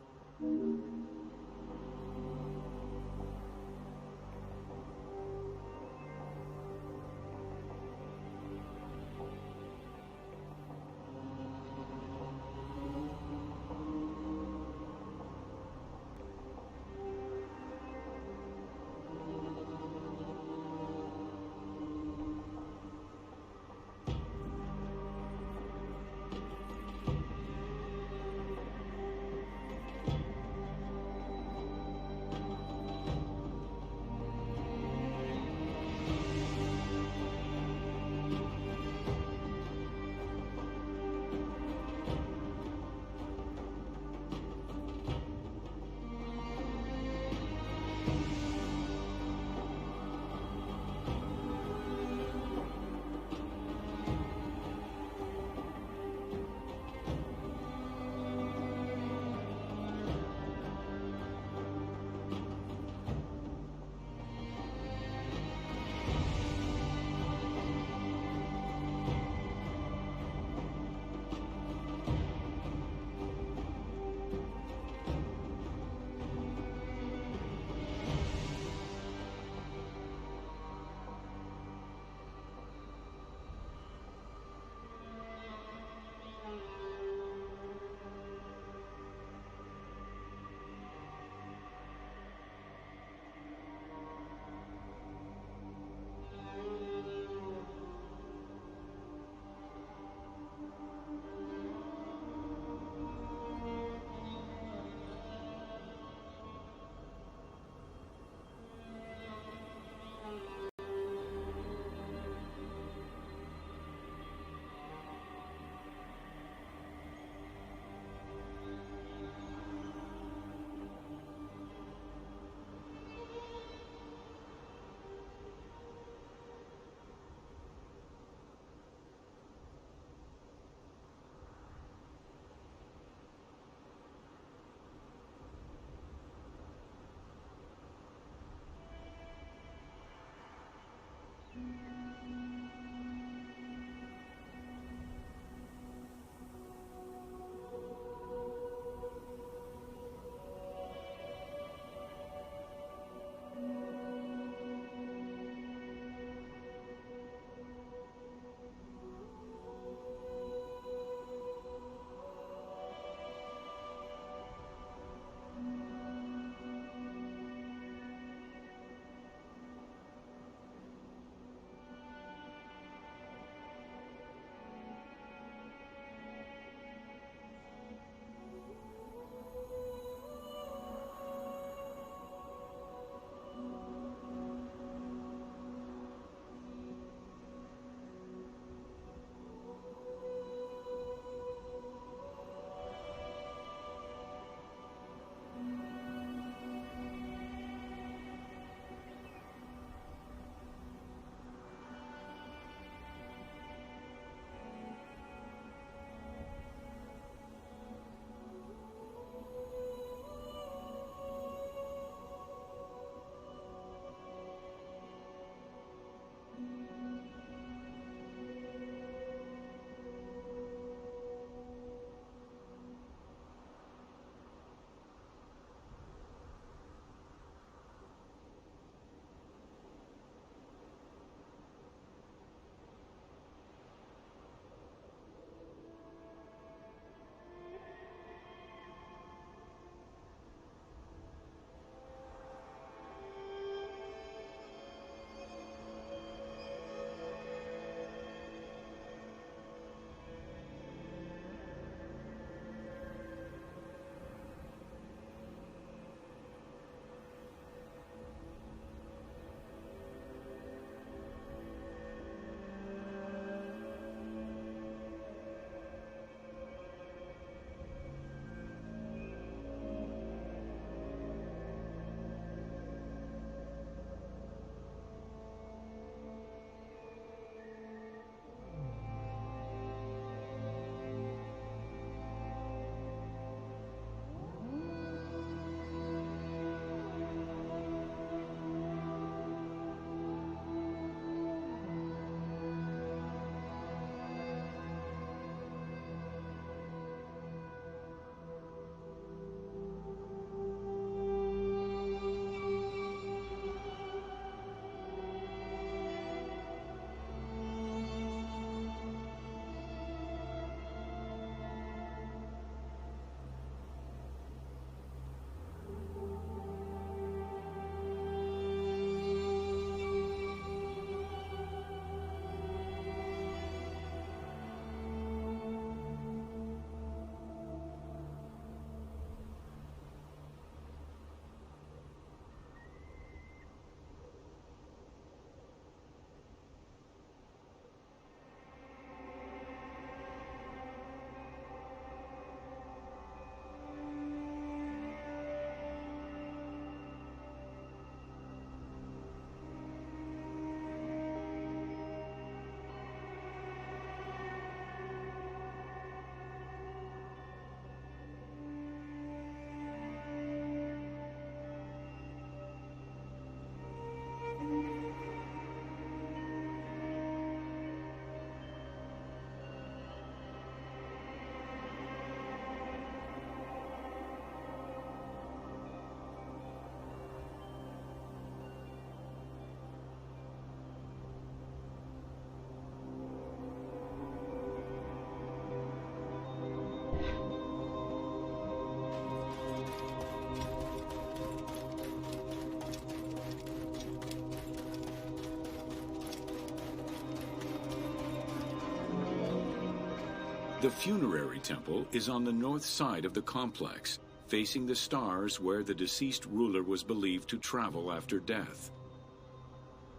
[SPEAKER 1] The funerary temple is on the north side of the complex, facing the stars where the deceased ruler was believed to travel after death.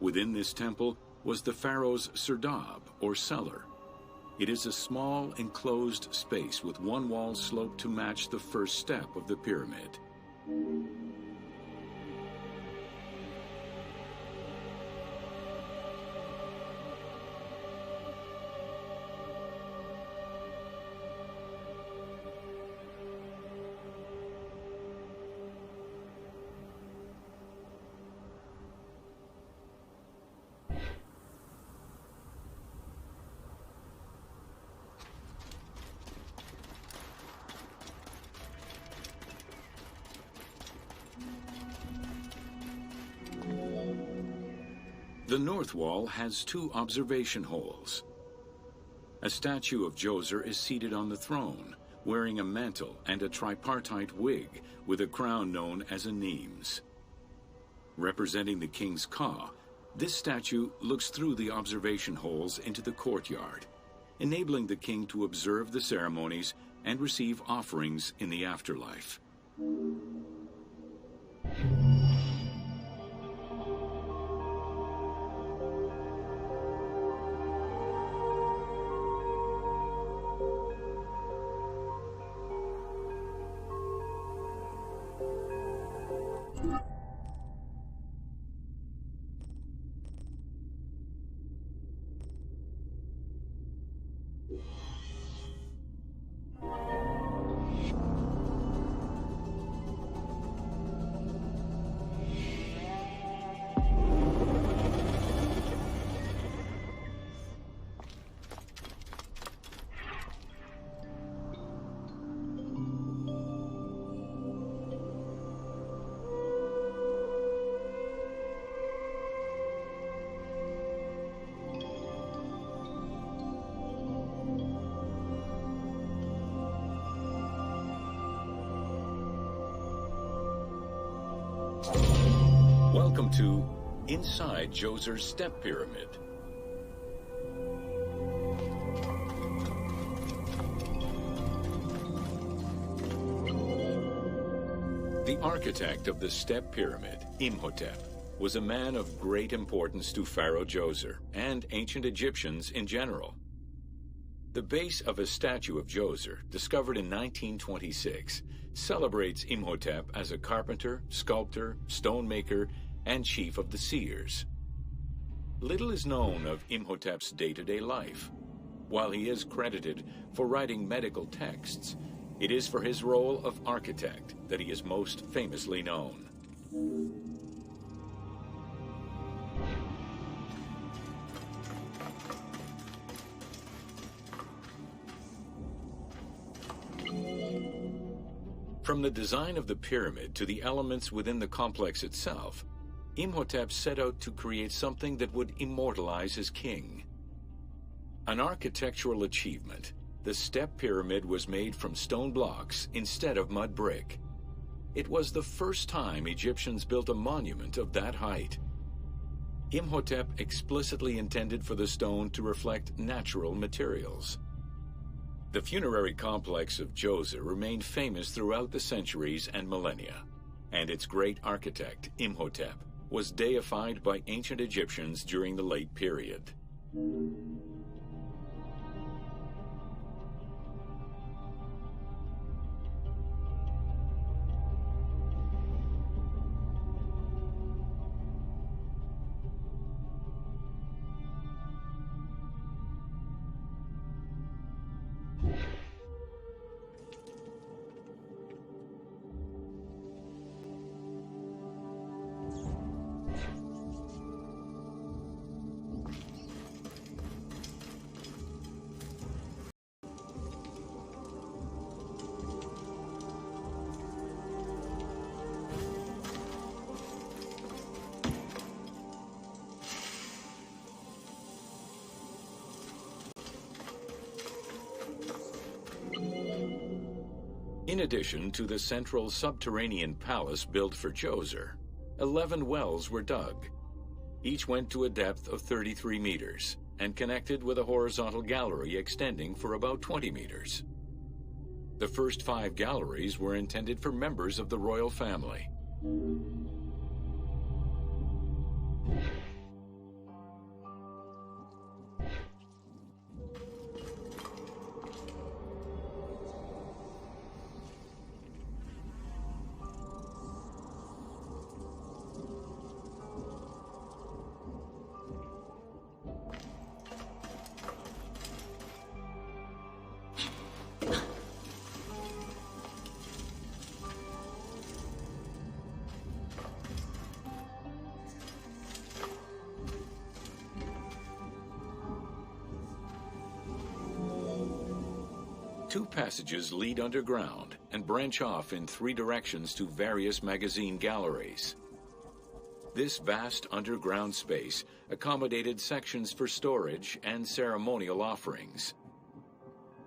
[SPEAKER 1] Within this temple was the pharaoh's serdab, or cellar. It is a small, enclosed space with one wall sloped to match the first step of the pyramid. The north wall has two observation holes. A statue of Djoser is seated on the throne, wearing a mantle and a tripartite wig with a crown known as a Nemes. Representing the king's ka, this statue looks through the observation holes into the courtyard, enabling the king to observe the ceremonies and receive offerings in the afterlife. Welcome to Inside Djoser's Step Pyramid. The architect of the Step Pyramid, Imhotep, was a man of great importance to Pharaoh Djoser and ancient Egyptians in general. The base of a statue of Djoser, discovered in 1926, celebrates Imhotep as a carpenter, sculptor, stonemaker, and chief of the seers. Little is known of Imhotep's day-to-day life. While he is credited for writing medical texts, it is for his role of architect that he is most famously known. From the design of the pyramid to the elements within the complex itself, Imhotep set out to create something that would immortalize his king. An architectural achievement, the Step Pyramid was made from stone blocks instead of mud brick. It was the first time Egyptians built a monument of that height. Imhotep explicitly intended for the stone to reflect natural materials. The funerary complex of Djoser remained famous throughout the centuries and millennia, and its great architect, Imhotep, was deified by ancient Egyptians during the late period. In addition to the central subterranean palace built for Djoser, 11 wells were dug. Each went to a depth of 33 meters, and connected with a horizontal gallery extending for about 20 meters. The first 5 galleries were intended for members of the royal family. Two passages lead underground and branch off in 3 directions to various magazine galleries. This vast underground space accommodated sections for storage and ceremonial offerings.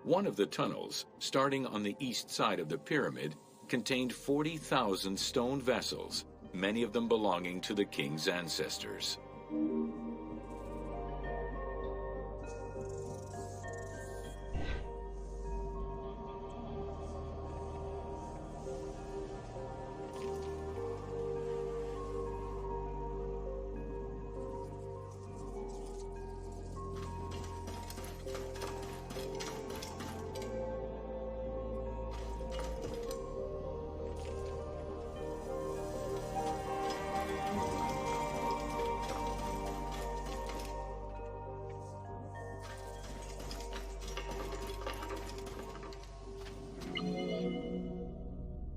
[SPEAKER 1] One of the tunnels, starting on the east side of the pyramid, contained 40,000 stone vessels, many of them belonging to the king's ancestors.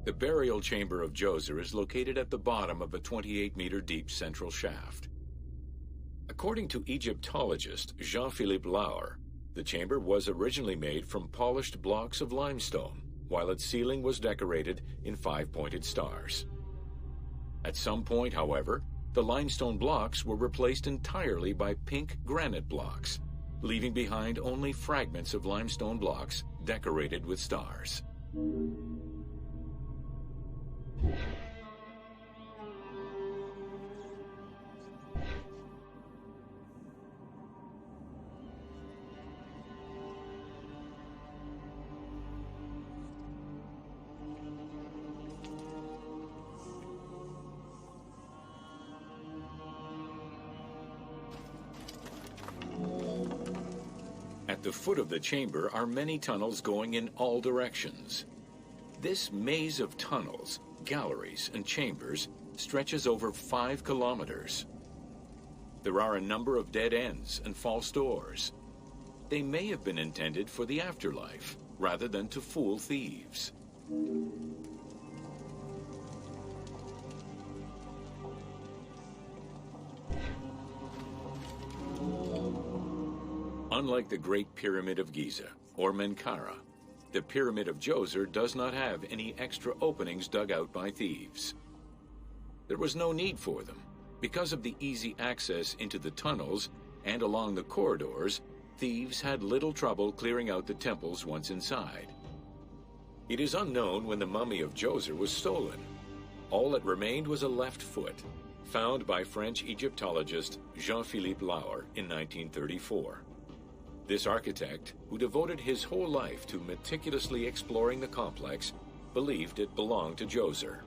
[SPEAKER 1] The burial chamber of Djoser is located at the bottom of a 28-meter deep central shaft. According to Egyptologist Jean-Philippe Lauer, the chamber was originally made from polished blocks of limestone, while its ceiling was decorated in 5-pointed stars. At some point, however, the limestone blocks were replaced entirely by pink granite blocks, leaving behind only fragments of limestone blocks decorated with stars. At the foot of the chamber are many tunnels going in all directions. This maze of tunnels, galleries, and chambers stretches over 5 kilometers. There are a number of dead ends and false doors. They may have been intended for the afterlife, rather than to fool thieves. Unlike the Great Pyramid of Giza, or Menkaure, the Pyramid of Djoser does not have any extra openings dug out by thieves. There was no need for them. Because of the easy access into the tunnels and along the corridors, thieves had little trouble clearing out the temples once inside. It is unknown when the mummy of Djoser was stolen. All that remained was a left foot, found by French Egyptologist Jean-Philippe Lauer in 1934. This architect, who devoted his whole life to meticulously exploring the complex, believed it belonged to Djoser.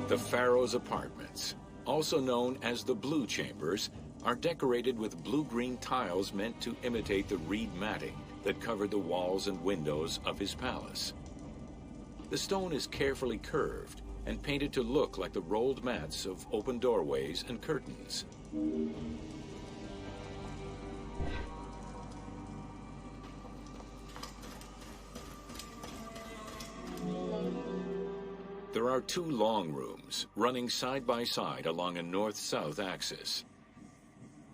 [SPEAKER 1] The pharaoh's apartments, also known as the Blue Chambers, are decorated with blue-green tiles meant to imitate the reed matting that covered the walls and windows of his palace. The stone is carefully curved and painted to look like the rolled mats of open doorways and curtains. There are 2 long rooms running side by side along a north-south axis.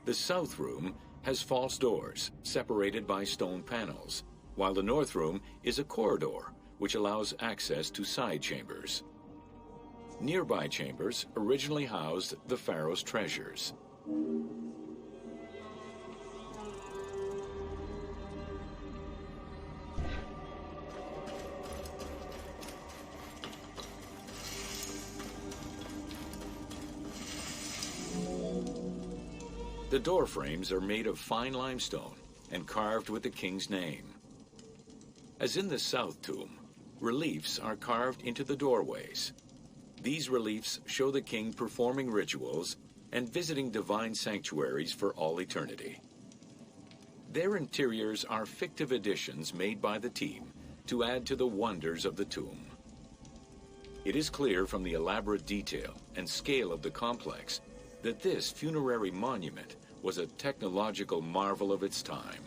[SPEAKER 1] The south room has false doors separated by stone panels, while the north room is a corridor which allows access to side chambers. Nearby chambers originally housed the pharaoh's treasures. The door frames are made of fine limestone and carved with the king's name. As in the south tomb, reliefs are carved into the doorways. These reliefs show the king performing rituals and visiting divine sanctuaries for all eternity. Their interiors are fictive additions made by the team to add to the wonders of the tomb. It is clear from the elaborate detail and scale of the complex that this funerary monument was a technological marvel of its time.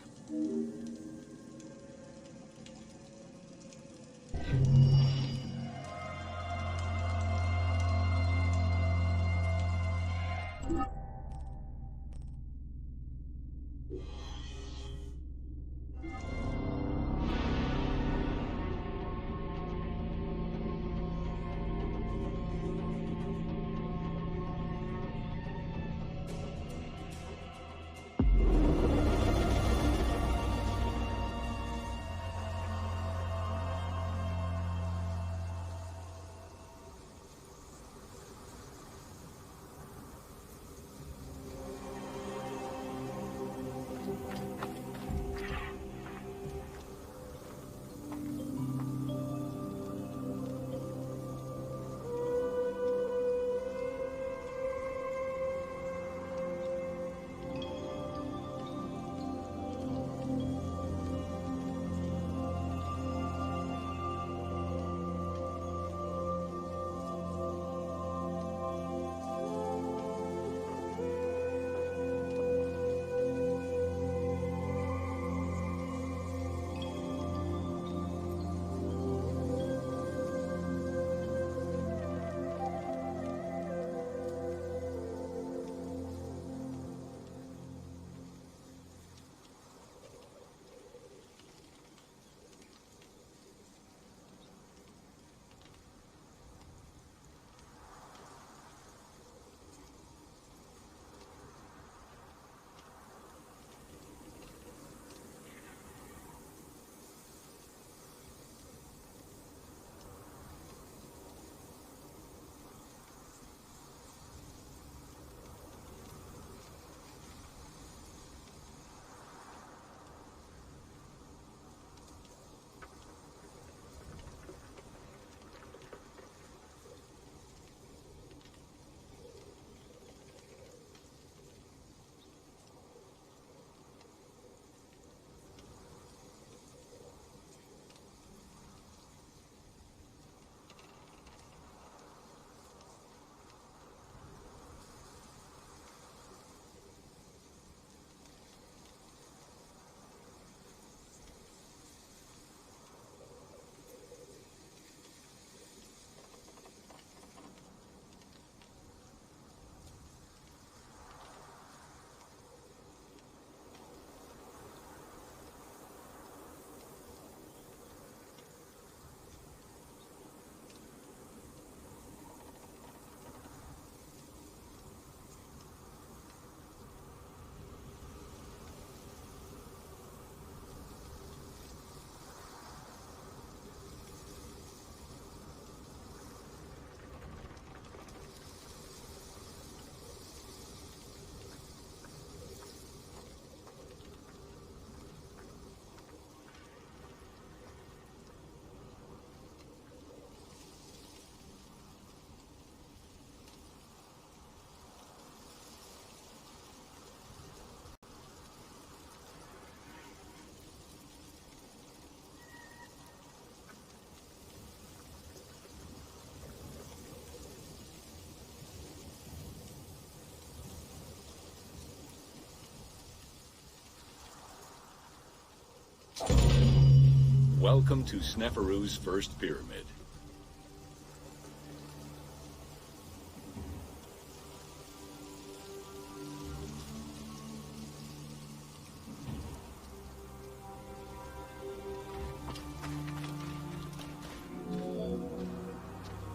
[SPEAKER 1] Welcome to Sneferu's first pyramid.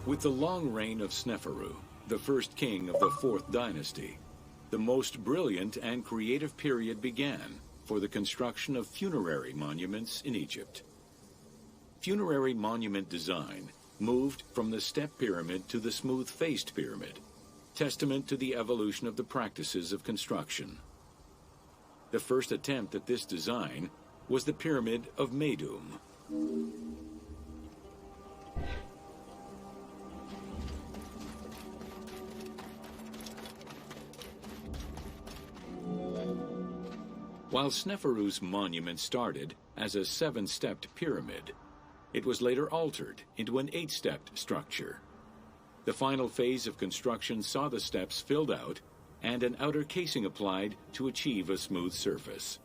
[SPEAKER 1] With the long reign of Sneferu, the first king of the 4th dynasty, the most brilliant and creative period began for the construction of funerary monuments in Egypt. Funerary monument design moved from the step pyramid to the smooth-faced pyramid, testament to the evolution of the practices of construction. The first attempt at this design was the Pyramid of Meidum. While Sneferu's monument started as a 7-stepped pyramid, it was later altered into an 8-stepped structure. The final phase of construction saw the steps filled out and an outer casing applied to achieve a smooth surface.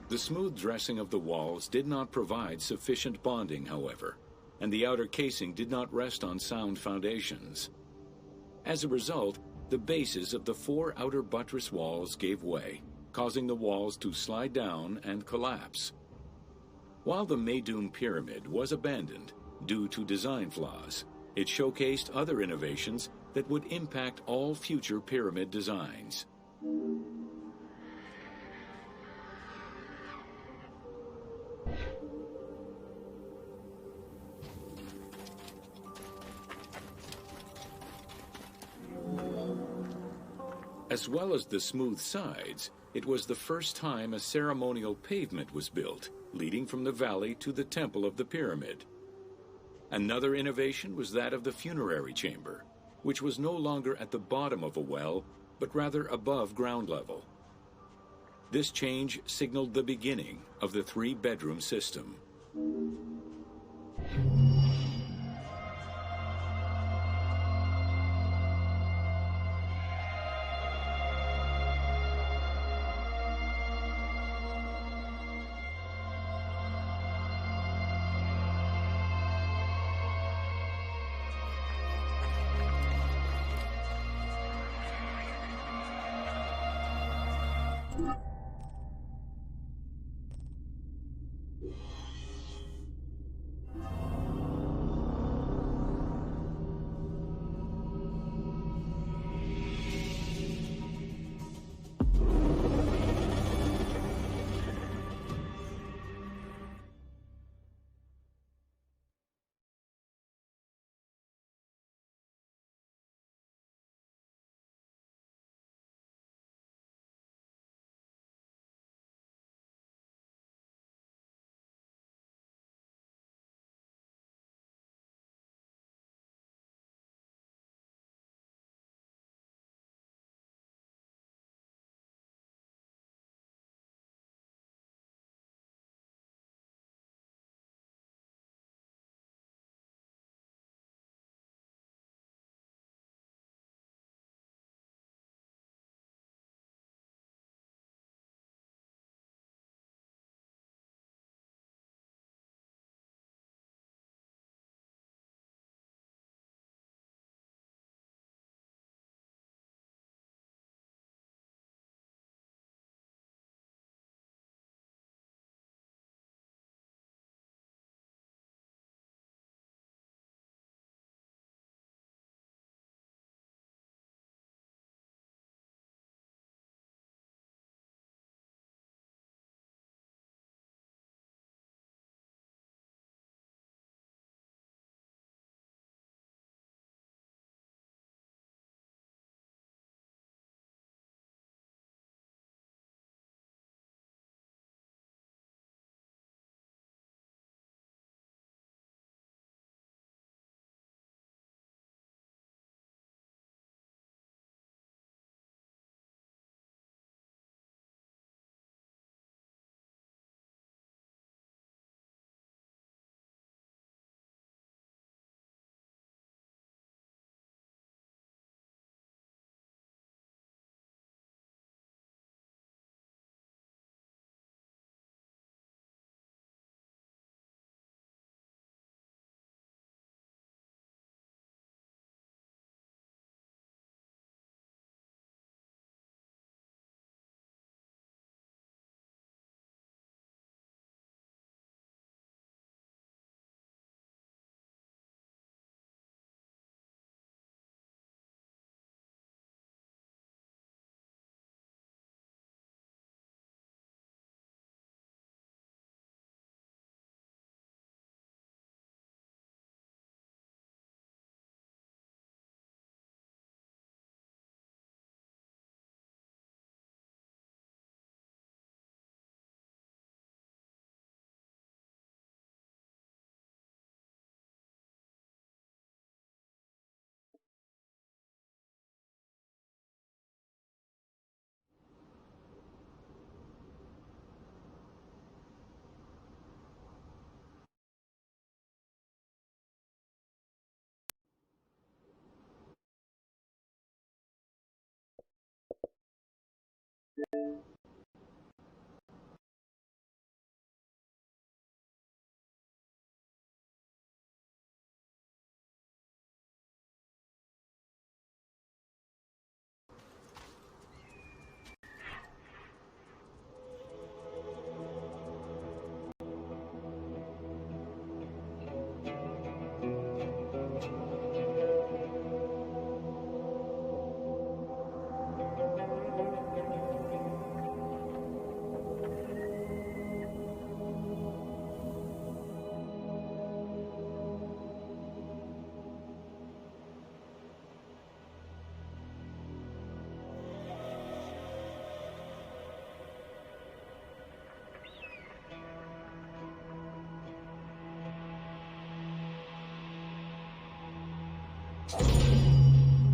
[SPEAKER 1] The smooth dressing of the walls did not provide sufficient bonding, however, and the outer casing did not rest on sound foundations. As a result, the bases of the 4 outer buttress walls gave way, causing the walls to slide down and collapse. While the Meidum Pyramid was abandoned due to design flaws, it showcased other innovations that would impact all future pyramid designs. As well as the smooth sides, it was the first time a ceremonial pavement was built, leading from the valley to the temple of the pyramid. Another innovation was that of the funerary chamber, which was no longer at the bottom of a well, but rather above ground level. This change signaled the beginning of the 3-bedroom system.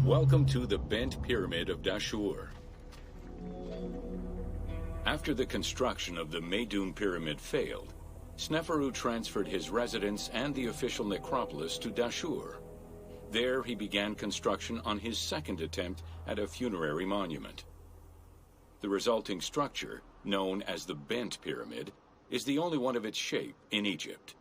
[SPEAKER 1] Welcome to the Bent Pyramid of Dashur. After the construction of the Meidum Pyramid failed, Sneferu transferred his residence and the official necropolis to Dashur. There he began construction on his second attempt at a funerary monument. The resulting structure, known as the Bent Pyramid, is the only one of its shape in Egypt.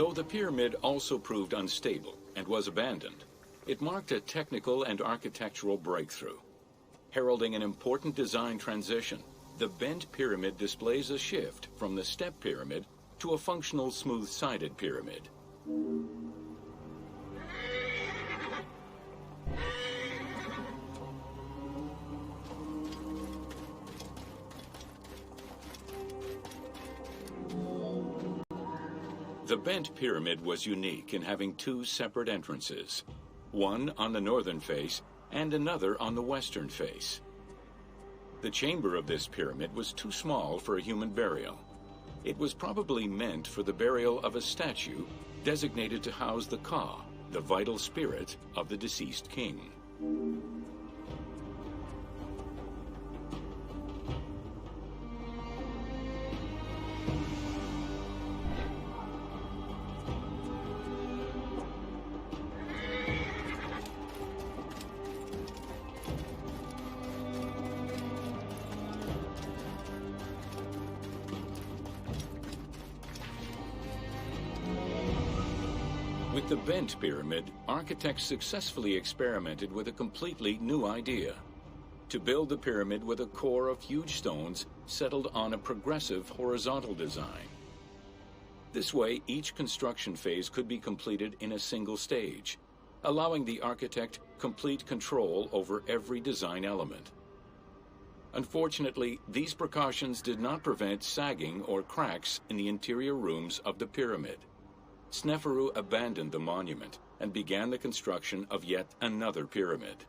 [SPEAKER 1] Though the pyramid also proved unstable and was abandoned, it marked a technical and architectural breakthrough. Heralding an important design transition, the bent pyramid displays a shift from the step pyramid to a functional smooth-sided pyramid. The bent pyramid was unique in having two separate entrances, one on the northern face and another on the western face. The chamber of this pyramid was too small for a human burial. It was probably meant for the burial of a statue designated to house the Ka, the vital spirit of the deceased king. With the bent pyramid, architects successfully experimented with a completely new idea: to build the pyramid with a core of huge stones settled on a progressive horizontal design. This way, each construction phase could be completed in a single stage, allowing the architect complete control over every design element. Unfortunately, these precautions did not prevent sagging or cracks in the interior rooms of the pyramid. Sneferu abandoned the monument and began the construction of yet another pyramid.